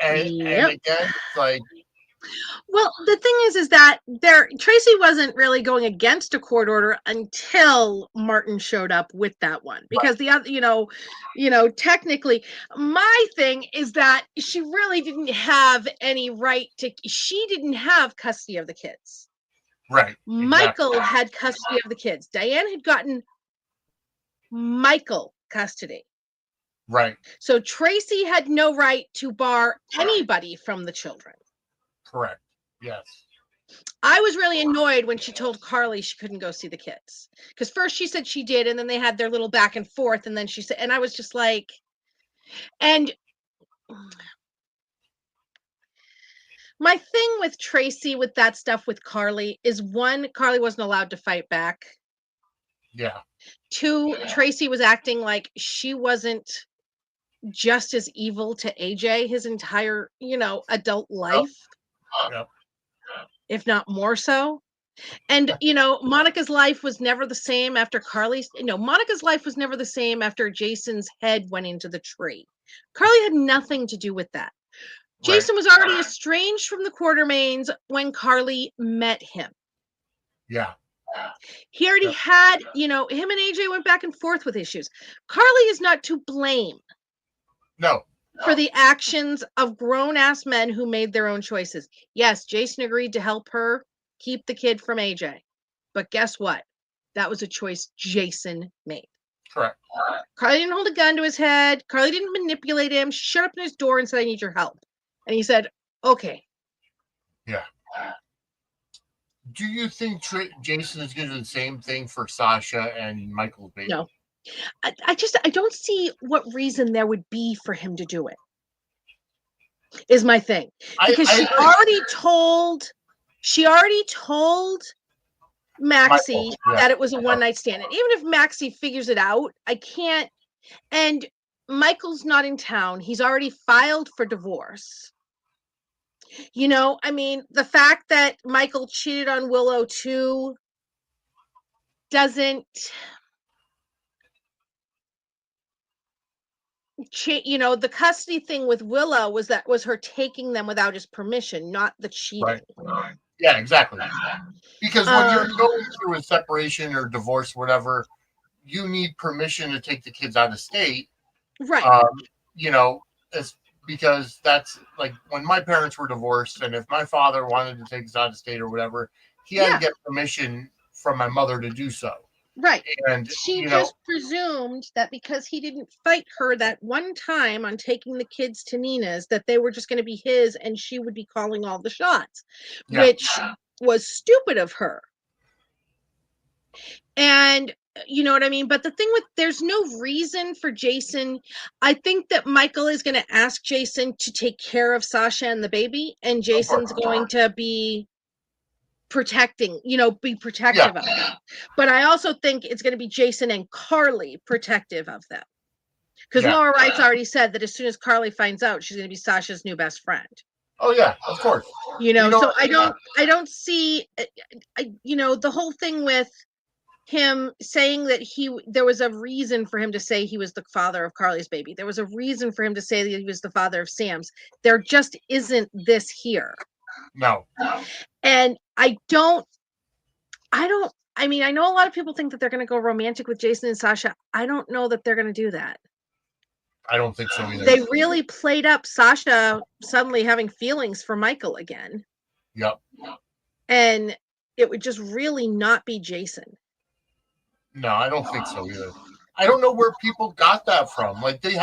And Yep. again, like, Well, the thing is that Tracy wasn't really going against a court order until Martin showed up with that one, because the other, technically, my thing is that she really didn't have any right to. She didn't have custody of the kids. right. Michael exactly. had custody of the kids. Diane had gotten Michael custody. Right. So Tracy had no right to bar anybody from the children. Correct. Yes. I was really annoyed when she told Carly she couldn't go see the kids, because first she said she did, and then they had their little back and forth, and then she said, and I was just like, and my thing with Tracy with that stuff with Carly is, one, Carly wasn't allowed to fight back. Yeah. Two, Tracy was acting like she wasn't just as evil to AJ his entire, adult life, Yep. if not more so. And, Monica's life was never the same after Monica's life was never the same after Jason's head went into the tree. Carly had nothing to do with that. Jason was already estranged from the Quartermaines when Carly met him. Yeah. He already had, him and AJ went back and forth with issues. Carly is not to blame. No. For the actions of grown-ass men who made their own choices. Yes, Jason agreed to help her keep the kid from AJ. But guess what? That was a choice Jason made. Correct. Carly didn't hold a gun to his head. Carly didn't manipulate him. She shut up in his door and said, I need your help. And he said, okay. Yeah. Do you think Jason is going to do the same thing for Sasha and Michael's baby? No. I don't see what reason there would be for him to do it, is my thing. Because she already told Maxie that it was a one-night stand. And even if Maxie figures it out, I can't. And Michael's not in town. He's already filed for divorce. The fact that Michael cheated on Willow too doesn't, the custody thing with Willow was her taking them without his permission, not the cheating. Right. Yeah, exactly. Because when you're going through a separation or divorce, whatever, you need permission to take the kids out of state. Right. Because that's like when my parents were divorced, and if my father wanted to take us out of state or whatever, he had to get permission from my mother to do so. Right. And she just presumed that because he didn't fight her that one time on taking the kids to Nina's, that they were just going to be his and she would be calling all the shots, which was stupid of her. And you know what I mean? But the thing with, there's no reason for Jason. I think that Michael is going to ask Jason to take care of Sasha and the baby, and Jason's going to be protective of them. But I also think it's going to be Jason and Carly protective of them. Because Laura Wright's already said that as soon as Carly finds out, she's going to be Sasha's new best friend. Oh yeah, of course. So I don't see, the whole thing with him saying that there was a reason for him to say he was the father of Carly's baby. There was a reason for him to say that he was the father of Sam's. There just isn't this here. No. And I know a lot of people think that they're going to go romantic with Jason and Sasha. I don't know that they're going to do that. I don't think so either. They really played up Sasha suddenly having feelings for Michael again. Yep. And it would just really not be Jason. No, I don't think so either. I don't know where people got that from. Like they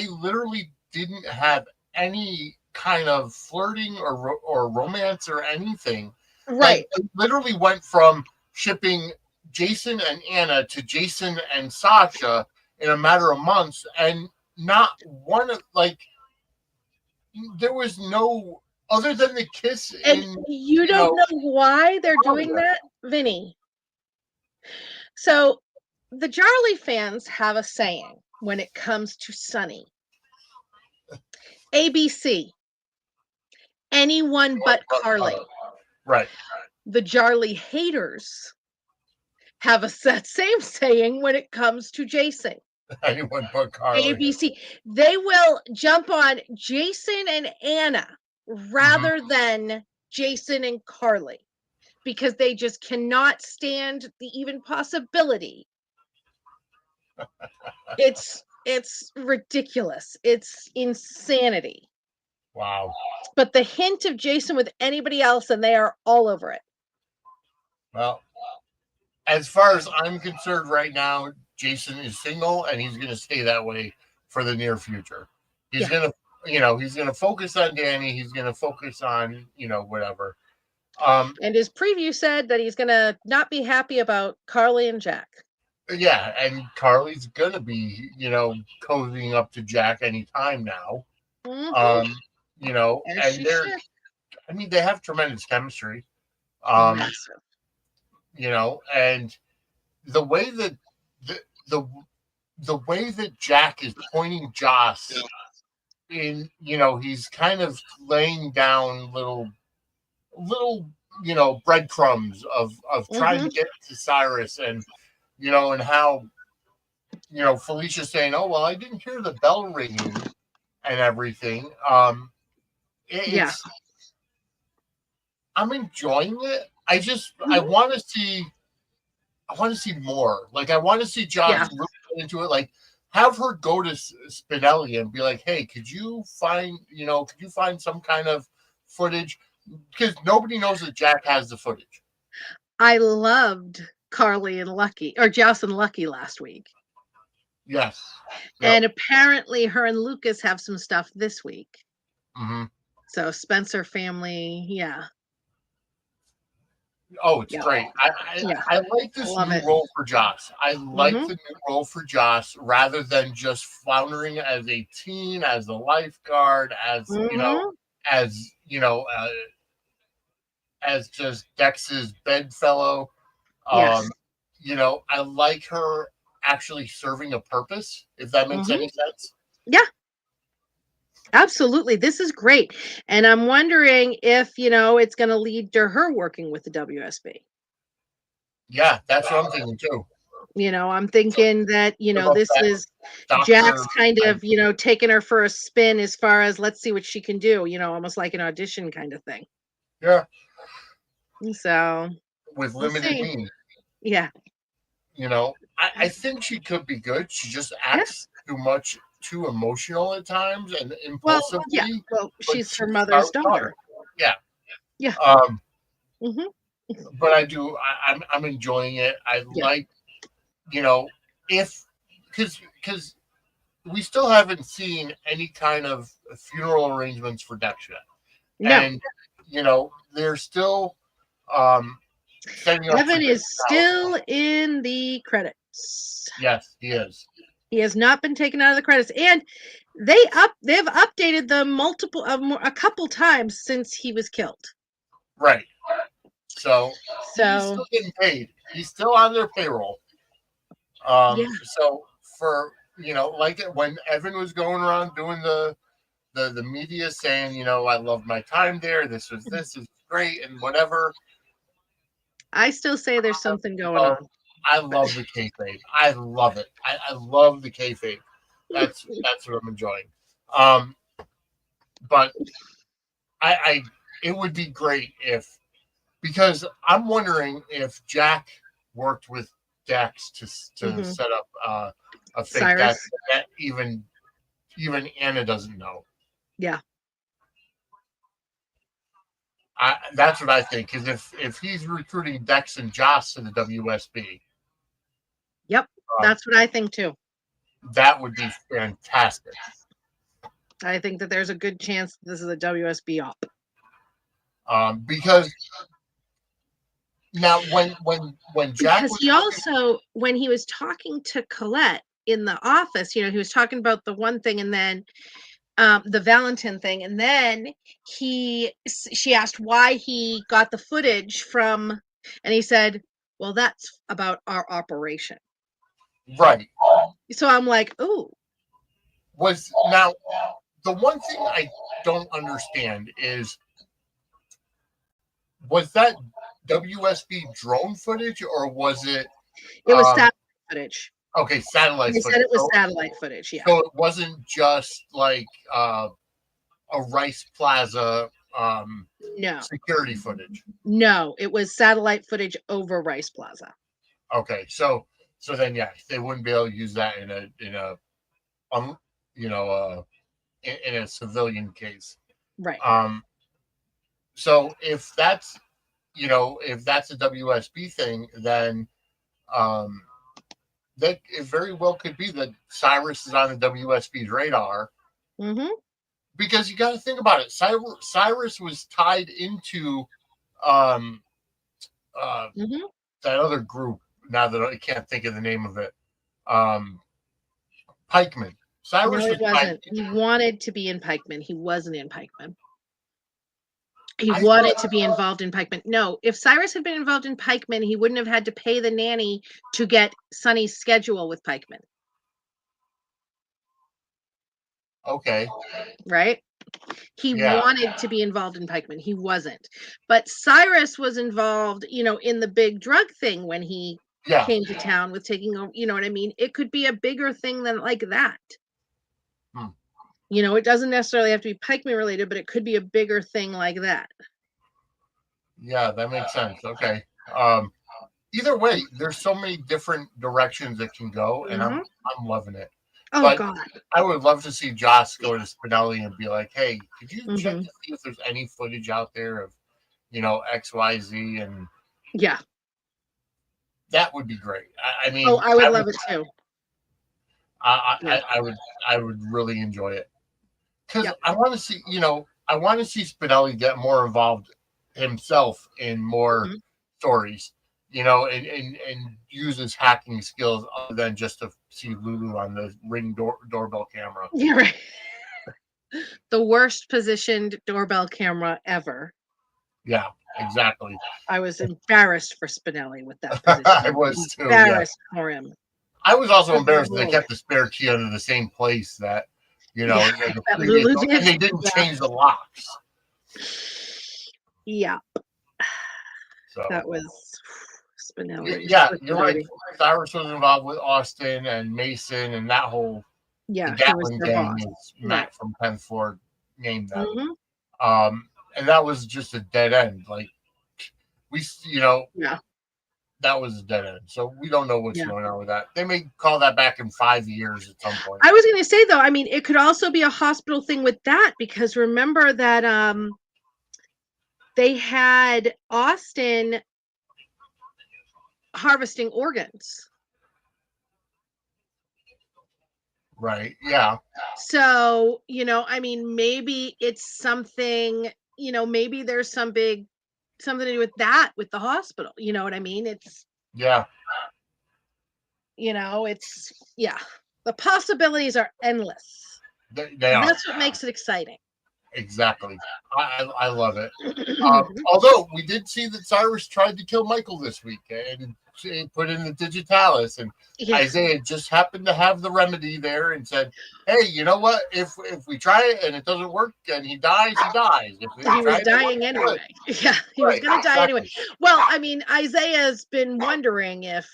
literally didn't have any kind of flirting or romance or anything. Right. Like, they literally went from shipping Jason and Anna to Jason and Sasha in a matter of months, and not one of, like, there was no, other than the kiss. And you don't know why they're doing that, Vinny. So the Jarly fans have a saying, when it comes to Sonny. ABC, anyone but Carly. Right. The Jarly haters have a same saying when it comes to Jason. Anyone but Carly. ABC, they will jump on Jason and Anna rather than Jason and Carly because they just cannot stand the even possibility. It's ridiculous. It's insanity. Wow. But the hint of Jason with anybody else and they are all over it. Well, as far as I'm concerned right now, Jason is single and he's going to stay that way for the near future. He's going to, he's going to focus on Danny. He's going to focus on, whatever. And his preview said that he's going to not be happy about Carly and Jack. Yeah, and Carly's going to be, cozying up to Jack anytime now. Mm-hmm. And they have tremendous chemistry. Massive. And the way that the way that Jack is pointing Joss in, he's kind of laying down little breadcrumbs of trying to get to Cyrus and and how Felicia saying, "Oh well, I didn't hear the bell ringing and everything." I'm enjoying it. I want to see. I want to see more. Like I want to see Joss really get into it. Like have her go to Spinelli and be like, "Hey, could you find some kind of footage?" Because nobody knows that Jack has the footage. I loved Carly and Lucky, or Joss and Lucky last week. Yes. Yep. And apparently her and Lucas have some stuff this week. Mm-hmm. So Spencer family, yeah. Oh, it's great. I like this new role for Joss. I like the new role for Joss rather than just floundering as a teen, as a lifeguard, as as just Dex's bedfellow. Yes. I like her actually serving a purpose, if that makes any sense. Yeah. Absolutely. This is great. And I'm wondering if, it's going to lead to her working with the WSB. Yeah, that's what I'm thinking too. I'm thinking that, this is Jack's kind of, taking her for a spin as far as let's see what she can do, almost like an audition kind of thing. Yeah. So with limited means. Yeah. I think she could be good. She just acts too emotional at times and impulsively. Well, she's her mother's daughter. Yeah. Yeah. But I'm enjoying it. I like, because we still haven't seen any kind of funeral arrangements for Dex yet. No. And, they're still setting up. Evan is still in the credits. Yes, he is. He has not been taken out of the credits, and they've updated them a couple times since he was killed. Right. So he's still getting paid. He's still on their payroll. So for like when Evan was going around doing the media saying, I loved my time there. This is great and whatever. I still say there's something going on. I love the kayfabe. I love it. I love the kayfabe. That's what I'm enjoying. But it would be great because I'm wondering if Jack worked with Dex to set up a fake that even Anna doesn't know. Yeah. That's what I think. Because if he's recruiting Dex and Joss to the WSB. Yep, that's what I think too. That would be fantastic. I think that there's a good chance this is a WSB op. Because now when Jack because he also when he was talking to Colette in the office, he was talking about the one thing and then the Valentin thing, and then she asked why he got the footage from, and he said, "Well, that's about our operation." Right. So I'm like, ooh. Now the one thing I don't understand is, was that WSB drone footage or was it It was satellite footage. okay, satellite They footage? said it was satellite footage, yeah. So it wasn't just like a Rice Plaza No. security footage. No, it was satellite footage over Rice Plaza. Okay, so then yeah, they wouldn't be able to use that in a you know in a civilian case. Right. So if that's if that's a WSB thing, then that it very well could be that Cyrus is on the WSB's radar. Mm-hmm. Because you got to think about it. Cyrus was tied into Mm-hmm. that other group. Now that I can't think of the name of it, Pikeman. Cyrus No, was he wasn't. He wanted to be in Pikeman. He wasn't in Pikeman. He wanted to be involved in Pikeman. No, if Cyrus had been involved in Pikeman, he wouldn't have had to pay the nanny to get Sonny's schedule with Pikeman. Okay. Right? He wanted to be involved in Pikeman. He wasn't. But Cyrus was involved, in the big drug thing when he came to town with taking over. You know what I mean? It could be a bigger thing than like that. It doesn't necessarily have to be Pikeman related, but it could be a bigger thing like that. Yeah, that makes sense. Okay. Either way, there's so many different directions it can go, and I'm loving it. Oh, but God. I would love to see Josh go to Spinelli and be like, "Hey, could you check to see if there's any footage out there of, XYZ?" And yeah, that would be great. I mean, I would love it too. I would really enjoy it because I want to see, I want to see Spinelli get more involved himself in more stories, and use his hacking skills other than just to see Lulu on the Ring doorbell camera. Yeah, right. The worst positioned doorbell camera ever. Yeah, exactly. I was embarrassed for Spinelli with that position. I was too. Embarrassed for him. I was also embarrassed that they kept the spare key under the same place that, the previous one, and they didn't change the locks. Yeah. So that was Spinelli. Yeah, you're right. Cyrus was involved with Austin and Mason and that whole the Gatlin gang, as Matt from Penn Ford named them. And that was just a dead end. Like that was a dead end. So we don't know what's going on with that. They may call that back in 5 years at some point. I was going to say though, I mean, it could also be a hospital thing with that, because remember that they had Austin harvesting organs. Right. Yeah. So, I mean, maybe it's something, maybe there's something to do with that with the hospital. You know what I mean? It's it's the possibilities are endless. They That's what makes it exciting. Exactly. I love it. Although we did see that Cyrus tried to kill Michael this week and put in the digitalis, and Isaiah just happened to have the remedy there and said, "Hey, you know what? If we try it and it doesn't work and he dies, he dies." He was dying anyway. Yeah, he was going to die anyway. Well, I mean, Isaiah's been wondering if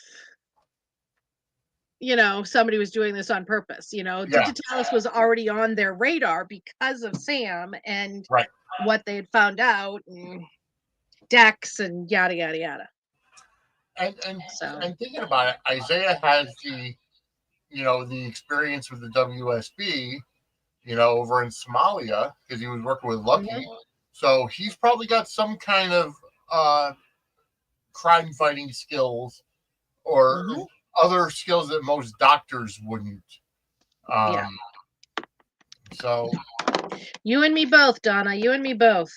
somebody was doing this on purpose. Digitalis was already on their radar because of Sam and what they had found out, and Dex and yada yada yada. And thinking about it, Isaiah has the experience with the WSB, over in Somalia, because he was working with Lucky. So he's probably got some kind of crime fighting skills or other skills that most doctors wouldn't. So you and me both, Donna. You and me both.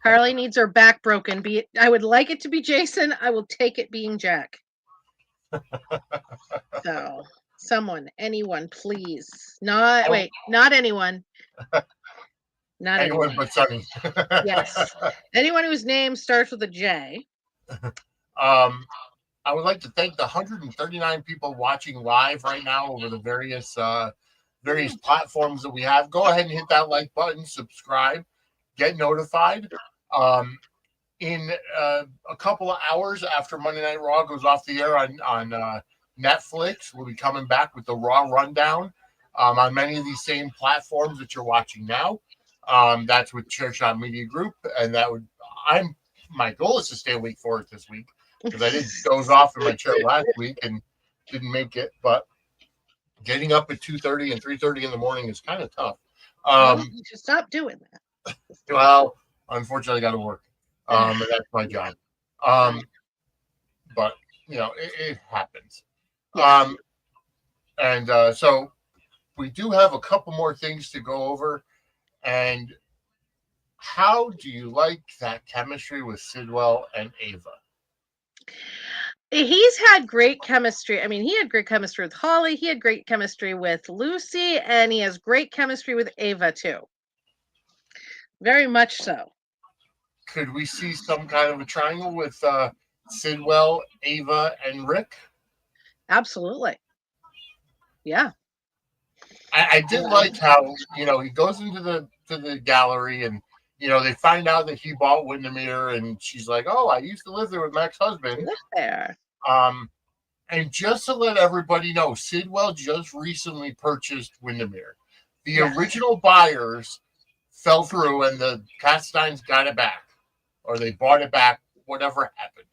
Carly needs her back broken. I would like it to be Jason. I will take it being Jack. So anyone, please. Not anyone. Not anyone but Sonny. Yes. Anyone whose name starts with a J. I would like to thank the 139 people watching live right now over the various platforms that we have. Go ahead and hit that like button, subscribe, get notified. In a couple of hours after Monday Night Raw goes off the air on Netflix, we'll be coming back with the Raw rundown on many of these same platforms that you're watching now. That's with Chairshot Media Group, and my goal is to stay awake for it this week because I did doze off in my chair last week and didn't make it. But getting up at 2:30 and 3:30 in the morning is kind of tough. You should stop doing that. Well, unfortunately, I got to work. And that's my job. But it happens. Yeah. So we do have a couple more things to go over. And how do you like that chemistry with Sidwell and Ava? He's had great chemistry. I mean, he had great chemistry with Holly. He had great chemistry with Lucy, and he has great chemistry with Ava too. Very much so. Could we see some kind of a triangle with Sidwell, Ava, and Rick? Absolutely. Yeah. I did like how he goes into the gallery and they find out that he bought Windermere, and she's like, "Oh, I used to live there with my ex-husband." Live there. And just to let everybody know, Sidwell just recently purchased Windermere. The original buyers fell through, and the Castines got it back, or they bought it back. Whatever happened,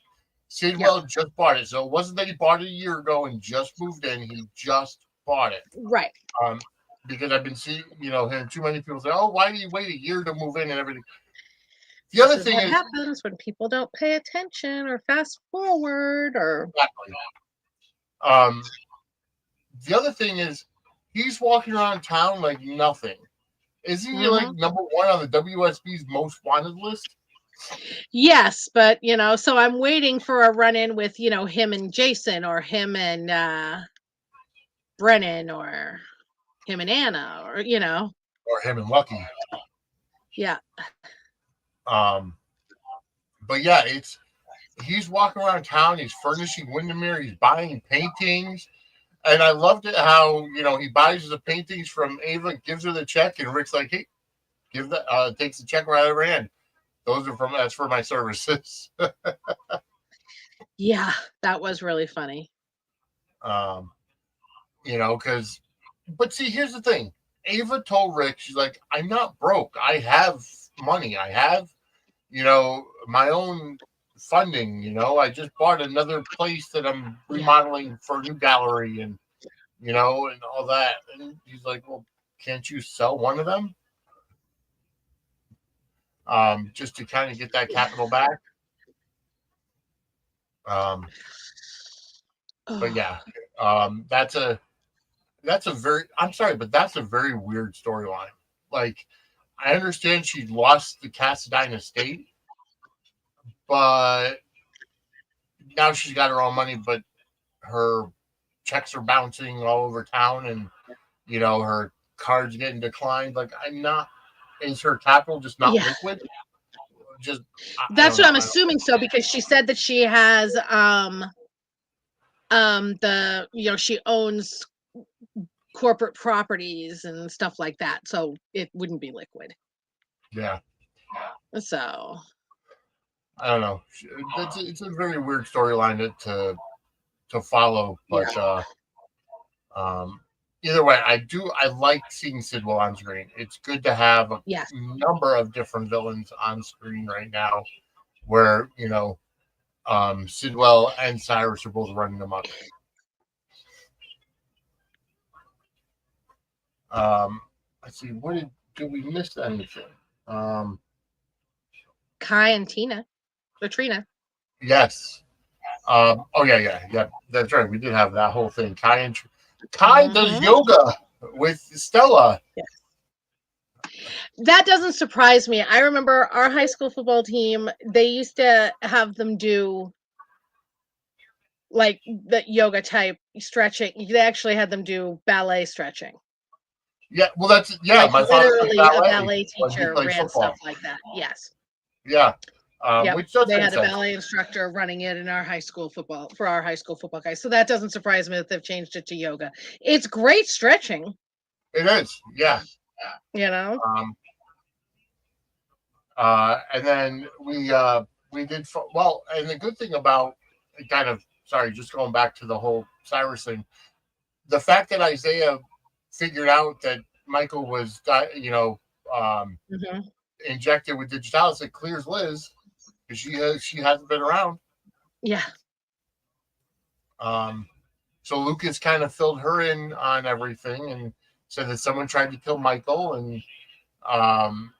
Sidwell just bought it. So it wasn't that he bought it a year ago and just moved in. He just bought it. Right. Because I've been seeing, hearing too many people say, "Oh, why do you wait a year to move in and everything?" The other thing is what happens when people don't pay attention or fast forward or exactly. The other thing is he's walking around town like nothing. Isn't he like number one on the WSB's most wanted list? Yes, but so I'm waiting for a run-in with him and Jason, or him and Brennan, or him and Anna, or or him and Lucky. Yeah. But yeah, he's walking around town. He's furnishing Windermere. He's buying paintings, and I loved it how he buys the paintings from Ava, gives her the check, and Rick's like, "Hey, takes the check right out of her hand. That's for my services." Yeah, that was really funny. But see, here's the thing. Ava told Rick, she's like, "I'm not broke. I have money. I have, my own funding. I just bought another place that I'm remodeling for a new gallery and all that." And he's like, "Well, can't you sell one of them? Just to kind of get that capital back?" But yeah, that's a very, I'm sorry, but that's a very weird storyline. Like, I understand she lost the Cassadine estate, but now she's got her own money, but her checks are bouncing all over town, and her cards getting declined. Like, is her capital just not liquid? That's what I'm assuming. So, because she said that she has she owns corporate properties and stuff like that, so it wouldn't be liquid. Yeah. So I don't know. It's a very weird storyline to follow, but either way, I like seeing Sidwell on screen. It's good to have a number of different villains on screen right now, where Sidwell and Cyrus are both running them up. Let's see. Did we miss anything? Kai and Tina, or Trina. Yes. Oh yeah. That's right. We did have that whole thing. Kai does yoga with Stella. Yes. That doesn't surprise me. I remember our high school football team, they used to have them do like the yoga type stretching. They actually had them do ballet stretching. Yeah, well, that's my father literally a ballet teacher ran football. Stuff like that. Yes. Yeah. Yep. which does They make had a sense. ballet instructor running it in our high school football for our high school football guys. So that doesn't surprise me that they've changed it to yoga. It's great stretching, It is, yeah. you know. And then we did well. And the good thing about kind of sorry, just going back to the whole Cyrus thing, the fact that Isaiah figured out that Michael was, Mhm. injected with digitalis, it clears Liz because she hasn't been around. Yeah. So Lucas kind of filled her in on everything and said that someone tried to kill Michael, and um,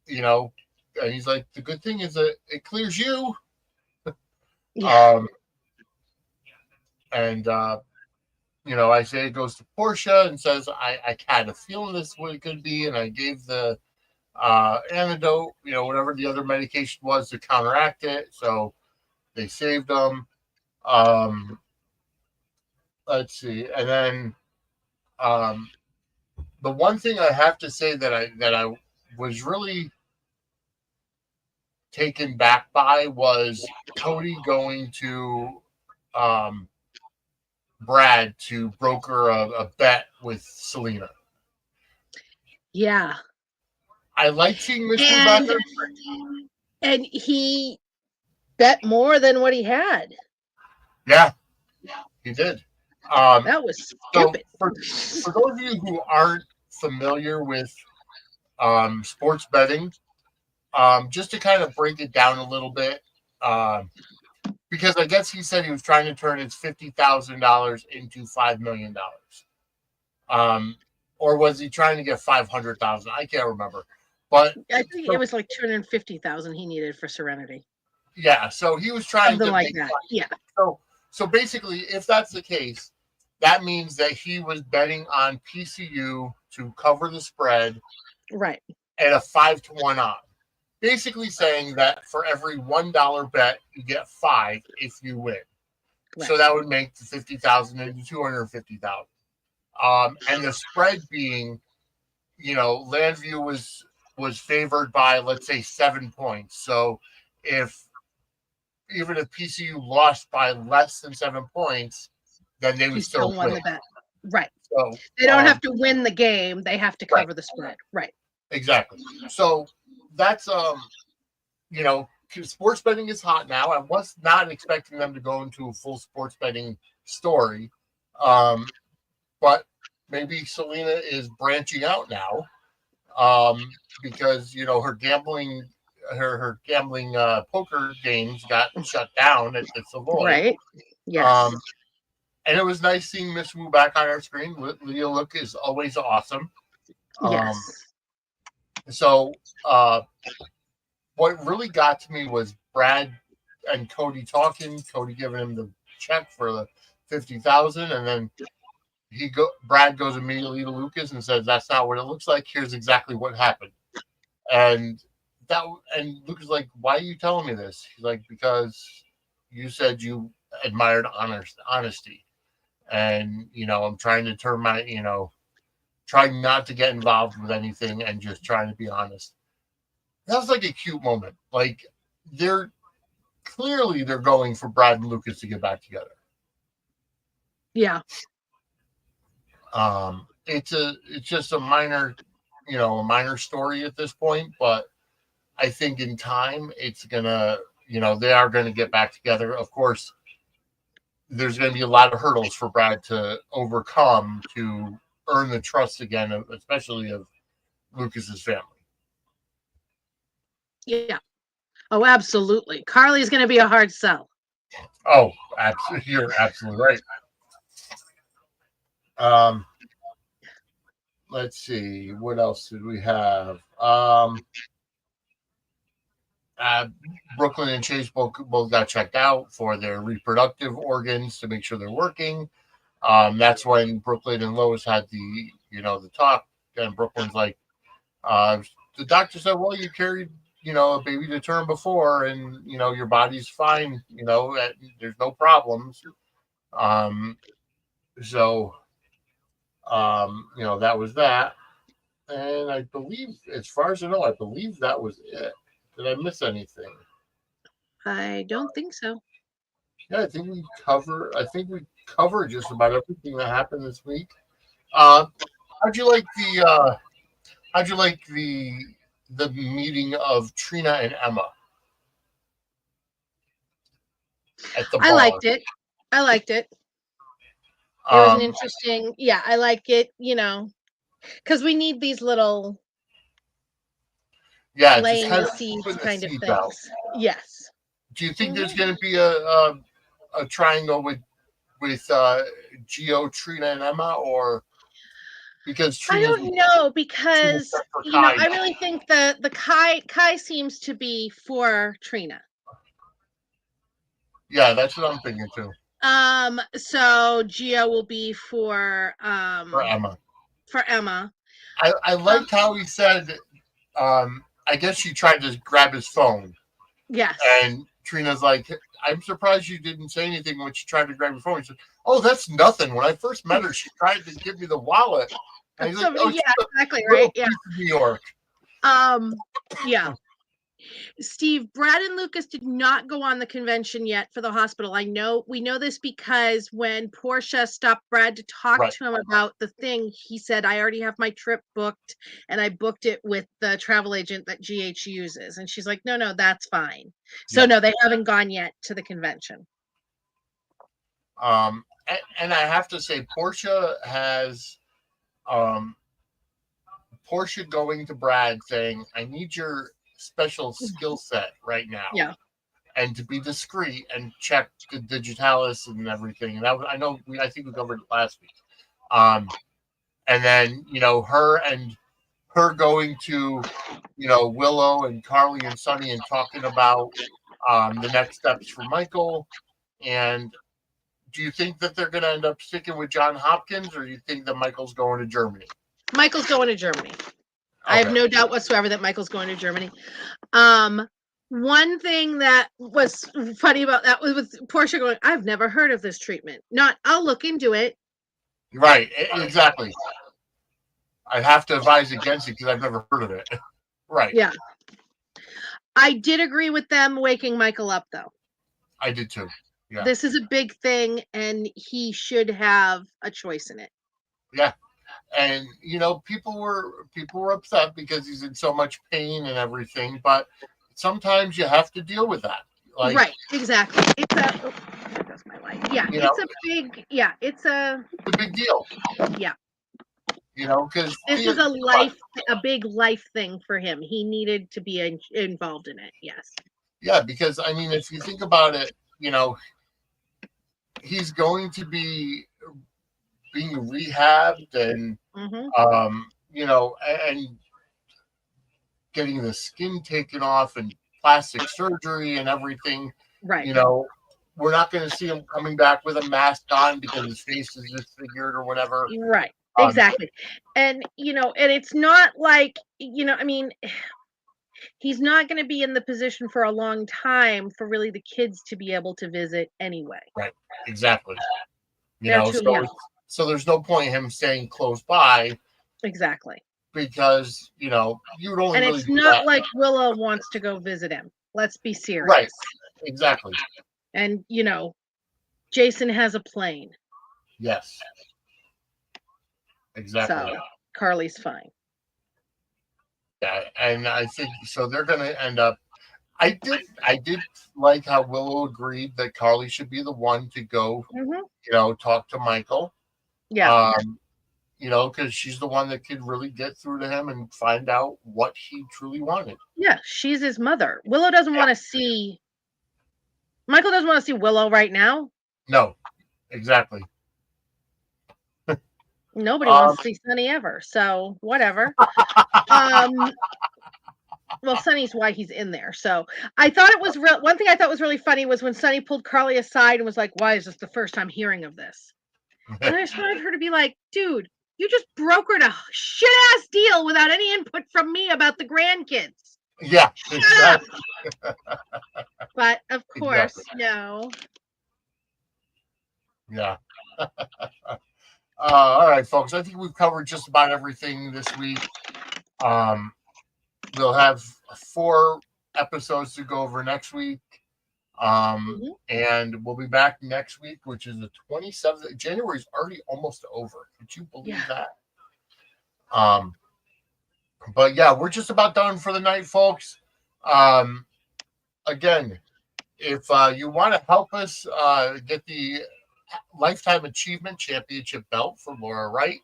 you know, and he's like, the good thing is that it clears you. Yeah. And Isaiah goes to Portia and says, I had a feeling this is what it could be, and I gave the antidote, whatever the other medication was to counteract it. So they saved him. Let's see, and then the one thing I have to say that I was really taken back by was Cody going to um, Brad to broker a bet with Selena. Yeah. I like seeing Miss And Rebecca. and he bet more than what he had. Yeah, he did. Um, That was so stupid. for those of you who aren't familiar with sports betting, just to kind of break it down a little bit, because I guess he said he was trying to turn his $50,000 into $5 million, or was he trying to get 500,000? I can't remember, but I think it was like 250,000 he needed for Serenity. yeah, so he was trying Something to like make that. money. Yeah. So basically, if that's the case, that means that he was betting on PCU to cover the spread Right. at a 5-1 odd. Basically saying that for every $1 bet, you get 5 if you win. Right. So that would make the 50,000 into 250,000. And the spread being, Landview was favored by, let's say, 7 points. So even if PCU lost by less than 7 points, then they would He still won win. the bet. Right. So They don't have to win the game. They have to cover right. the spread. Right. Exactly. So that's sports betting is hot now. I was not expecting them to go into a full sports betting story, but maybe Selena is branching out now, because her gambling, her gambling poker games got shut down at the Savoy. Right. Yes. And it was nice seeing Miss Wu back on our screen. Leah Look is always awesome. Yes. So what really got to me was Brad and Cody talking. Cody giving him the check for the 50,000, and then Brad goes immediately to Lucas and says, "That's not what it looks like. Here's exactly what happened." And Lucas is like, "Why are you telling me this?" He's like, "Because you said you admired honesty, and I'm trying to turn my trying not to get involved with anything and just trying to be honest." That was like a cute moment. Like they're going for Brad and Lucas to get back together. Yeah. It's just a minor story at this point, but I think in time it's gonna, they are gonna get back together. Of course, there's gonna be a lot of hurdles for Brad to overcome to earn the trust again, especially of Lucas's family. Yeah. Oh, absolutely. Carly's going to be a hard sell. Oh, absolutely. You're absolutely right. Let's see. What else did we have? Brooklyn and Chase both got checked out for their reproductive organs to make sure they're working. That's when Brooklyn and Lois had the talk. And Brooklyn's like, the doctor said, well, you carried, a baby to term before, and, your body's fine, there's no problems. So, that was that. And I believe, as far as I know, that was it. Did I miss anything? I don't think so. Yeah, I think we covered just about everything that happened this week. Uh, how'd you like the meeting of Trina and Emma at the I bar? liked it. I liked it. It was an Um, interesting, yeah, I like it, because we need these little yeah, just laying kind the of seeds putting the kind of seeds out. things. Yes. Do you think there's hmm going to be a triangle with Gio, Trina, and Emma, or because I Trina's don't know Trina's because, set for Kai I now? really think the Kai seems to be for Trina. Yeah, that's what I'm thinking too. So Gio will be For Emma, for Emma. I Um, liked how he said. I guess she tried to grab his phone, yes. and Trina's like, "I'm surprised you didn't say anything when she tried to grab your phone." He said, "Oh, that's nothing. When I first met her, she tried to give me the wallet." And he's like, So "Oh, yeah, she's a exactly right. little Yeah. piece of New York." Yeah. Steve, Brad and Lucas did not go on the convention yet for the hospital. We know this because when Portia stopped Brad to talk Right. to him about the thing, he said, I already have my trip booked and I booked it with the travel agent that GH uses. And she's like, no, that's fine. So Yeah. no, they haven't gone yet to the convention. And I have to say, um, Portia going to Brad saying, "I need your special skill set right now." Yeah. And to be discreet and check the digitalis and everything. And I think we covered it last week. Um, and then her going to Willow and Carly and Sonny and talking about the next steps for Michael. And do you think that they're going to end up sticking with John Hopkins, or do you think that Michael's going to Germany? Michael's going to Germany. I have Okay. no doubt whatsoever that Michael's going to Germany. One thing that was funny about that was with Portia going, I've never heard of this treatment. Not, I'll look into it. Right. Exactly. I have to advise against it because I've never heard of it. Right. Yeah. I did agree with them waking Michael up, though. I did too. Yeah. This is a big thing, and he should have a choice in it. Yeah. And people were upset because he's in so much pain and everything, but sometimes you have to deal with that. Like, right, exactly. There goes my light. Yeah, it's a big deal. Yeah. Because This is a big life thing for him. He needed to be involved in it. Yes. Yeah, because I mean, if you think about it, he's going to be being rehabbed and and getting the skin taken off and plastic surgery and everything. Right. We're not going to see him coming back with a mask on because his face is disfigured or whatever. Right. Exactly. And and it's not like, I mean, he's not going to be in the position for a long time for really the kids to be able to visit anyway. Right. Exactly. They're too young. So there's no point in him staying close by. Exactly. Because, you would only and really it's not like Willow wants to go visit him. Let's be serious. Right. Exactly. And, Jason has a plane. Yes. Exactly. So Carly's fine. Yeah, and I think so they're going to end up. I did like how Willow agreed that Carly should be the one to go, talk to Michael. Yeah. Because she's the one that could really get through to him and find out what he truly wanted. Yeah, she's his mother. Willow doesn't want to see. Michael doesn't want to see Willow right now. No, exactly. Nobody wants to see Sonny ever. So whatever. Well, Sonny's why he's in there. So I thought it was real. One thing I thought was really funny was when Sonny pulled Carly aside and was like, "Why is this the first time hearing of this?" And I just wanted her to be like, "Dude, you just brokered a shit ass deal without any input from me about the grandkids." Yeah, exactly. But of course, no. Yeah. All right, folks. I think we've covered just about everything this week. We'll have 4 episodes to go over next week. Mhm. And we'll be back next week, which is the 27th. January is already almost over. Could you believe Yeah. that? But yeah, we're just about done for the night, folks. Again, if you want to help us get the Lifetime Achievement Championship belt for Laura Wright,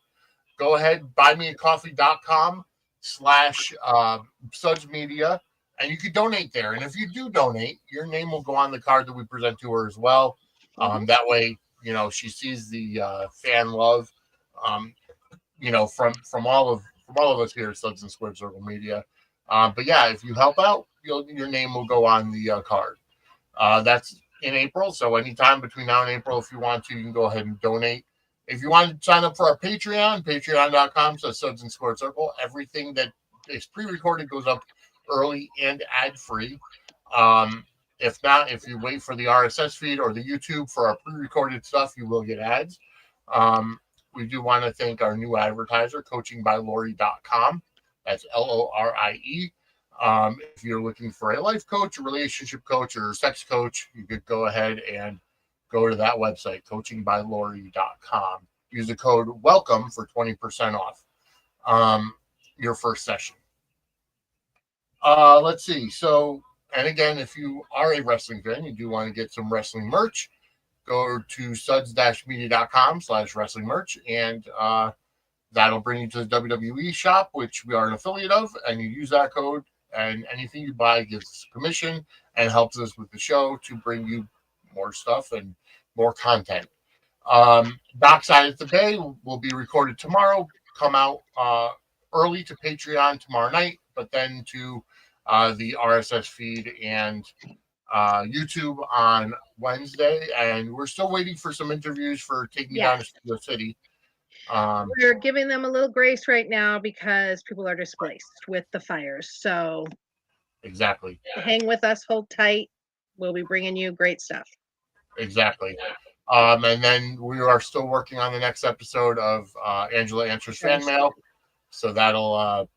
go ahead, buymeacoffee.com/Suds Media, and you can donate there. And if you do donate, your name will go on the card that we present to her as well. Mhm. That way, she sees the fan love, um, from all of us here at Suds and Squared Circle Media. But yeah, if you help out, your name will go on the card. That's in April, so anytime between now and April, if you want to, you can go ahead and donate. If you want to sign up for our Patreon, patreon.com/Suds and Squared Circle, everything that is pre-recorded goes up early and ad-free. If not, if you wait for the RSS feed or the YouTube for our pre-recorded stuff, you will get ads. We do want to thank our new advertiser, coachingbylori.com. That's LORIE. If you're looking for a life coach, a relationship coach, or a sex coach, you could go ahead and go to that website, coachingbylori.com. Use the code WELCOME for 20% off your first session. Let's see. So, and again, if you are a wrestling fan, you do want to get some wrestling merch, go to suds-media.com/wrestling merch, and that'll bring you to the WWE shop, which we are an affiliate of, and you use that code, and anything you buy gives us commission and helps us with the show to bring you more stuff and more content. Dockside of the Bay will be recorded tomorrow, come out early to Patreon tomorrow night, but then to the RSS feed and YouTube on Wednesday. And we're still waiting for some interviews for Take Me Down to Yes. Studio City. We're giving them a little grace right now because people are displaced with the fires. So Exactly. hang with us, hold tight. We'll be bringing you great stuff. Exactly. And then we are still working on the next episode of Angela Answers Fan Mail. So that'll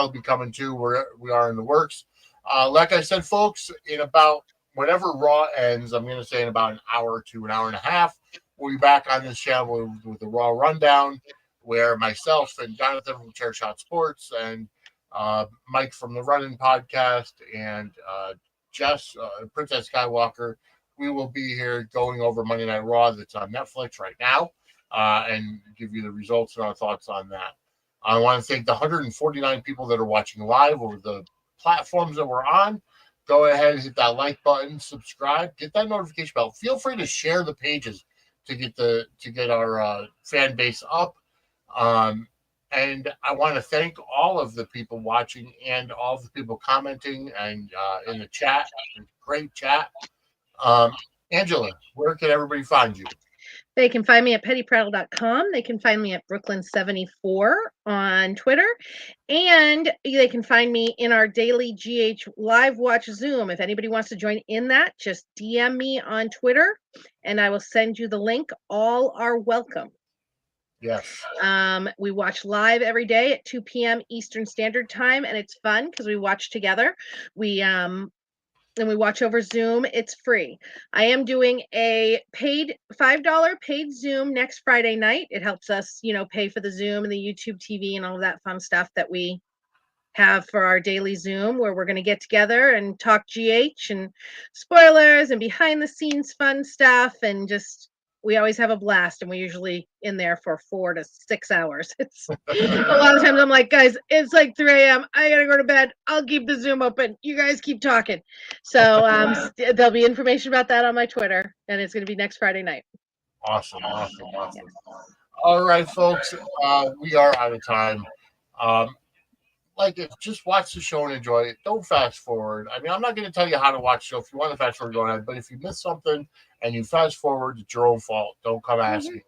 be coming too. We are in the works. Like I said, folks, in about whenever Raw ends, I'm going to say in about an hour to an hour and a half, we'll be back on this channel with the Raw Rundown, where myself and Jonathan from Chair Shot Sports and Mike from the Running Podcast and Jess, Princess Skywalker, we will be here going over Monday Night Raw that's on Netflix right now and give you the results and our thoughts on that. I want to thank the 149 people that are watching live over the platforms that we're on. Go ahead and hit that like button, subscribe, get that notification bell. Feel free to share the pages to get our fan base up. And I want to thank all of the people watching and all of the people commenting and in the chat. Great chat. Angela, where can everybody find you? They can find me at pettyprattle.com. They can find me at Brooklyn74 on Twitter. And they can find me in our daily GH live watch Zoom. If anybody wants to join in that, just DM me on Twitter and I will send you the link. All are welcome. Yes. We watch live every day at 2 p.m. Eastern Standard Time, and it's fun because we watch together. And we watch over Zoom. It's free. I am doing a paid $5 paid Zoom next Friday night. It helps us, pay for the Zoom and the YouTube TV and all of that fun stuff that we have for our daily Zoom, where we're going to get together and talk GH and spoilers and behind the scenes fun stuff, and just we always have a blast, and we're usually in there for 4 to 6 hours. It's a lot of times I'm like, guys, it's like 3 a.m. I gotta go to bed. I'll keep the Zoom open. You guys keep talking. So there'll be information about that on my Twitter, and it's gonna be next Friday night. Awesome. All right, folks, we are out of time. Just watch the show and enjoy it. Don't fast forward. I mean, I'm not going to tell you how to watch the show. If you want to fast forward, go ahead. But if you miss something and you fast forward, it's your own fault. Don't come ask me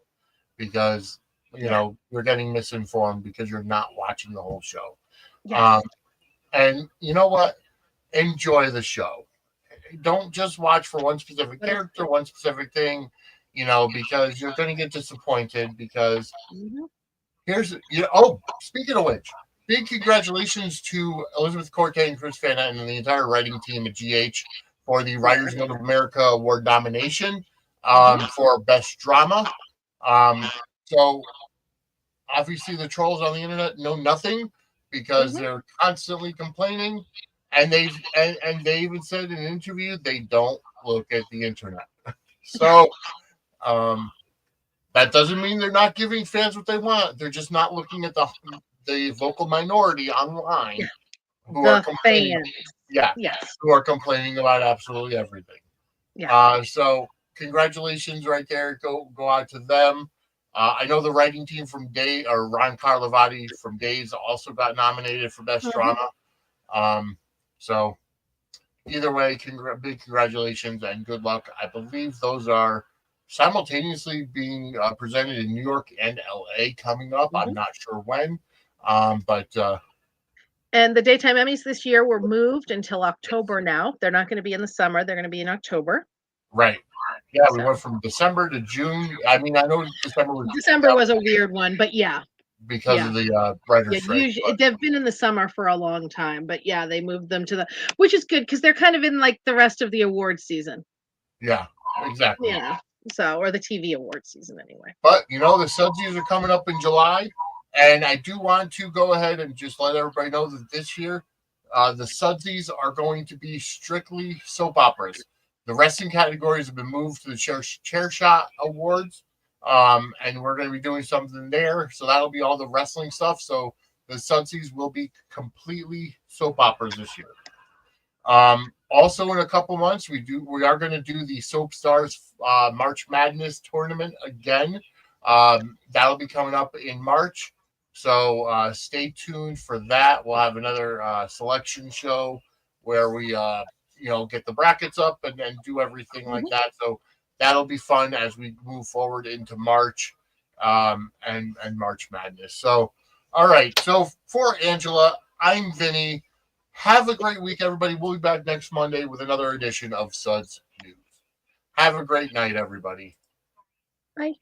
because, you're getting misinformed because you're not watching the whole show. Yes. And you know what? Enjoy the show. Don't just watch for one specific character, one specific thing, because you're going to get disappointed because speaking of which, big congratulations to Elizabeth Corte and Chris Fana and the entire writing team at GH for the Writers Guild of America Award nomination for Best Drama. So obviously the trolls on the internet know nothing because they're constantly complaining, and they even said in an interview they don't look at the internet. So that doesn't mean they're not giving fans what they want. They're just not looking at the vocal minority online who are complaining. Fans. Yeah, yes, who are complaining about absolutely everything. Yeah. So congratulations right there. Go out to them. I know the writing team from Ron Carlivati from Days also got nominated for Best Drama. So either way, big congratulations and good luck. I believe those are simultaneously being presented in New York and LA coming up. I'm not sure when, but and the daytime Emmys this year were moved until October now. They're not going to be in the summer. They're going to be in October. Right. Yeah, we went from December to June. I mean, I know December was a weird one, but because of the writer's strike. Usually they've been in the summer for a long time, but they moved them to which is good because they're kind of in like the rest of the awards season. Yeah, exactly. Yeah. So, or the TV awards season anyway. But the Sudsies are coming up in July, and I do want to go ahead and just let everybody know that this year, the Sudsies are going to be strictly soap operas. The wrestling categories have been moved to the Chair Shot Awards, and we're going to be doing something there. So that'll be all the wrestling stuff. So the Sudsies will be completely soap operas this year. Also, in a couple months, we are going to do the Soap Stars March Madness tournament again. That'll be coming up in March. So stay tuned for that. We'll have another selection show where we get the brackets up and do everything like that. So that'll be fun as we move forward into March and March Madness. So, all right. So for Angela, I'm Vinny. Have a great week, everybody. We'll be back next Monday with another edition of Suds News. Have a great night, everybody. Bye.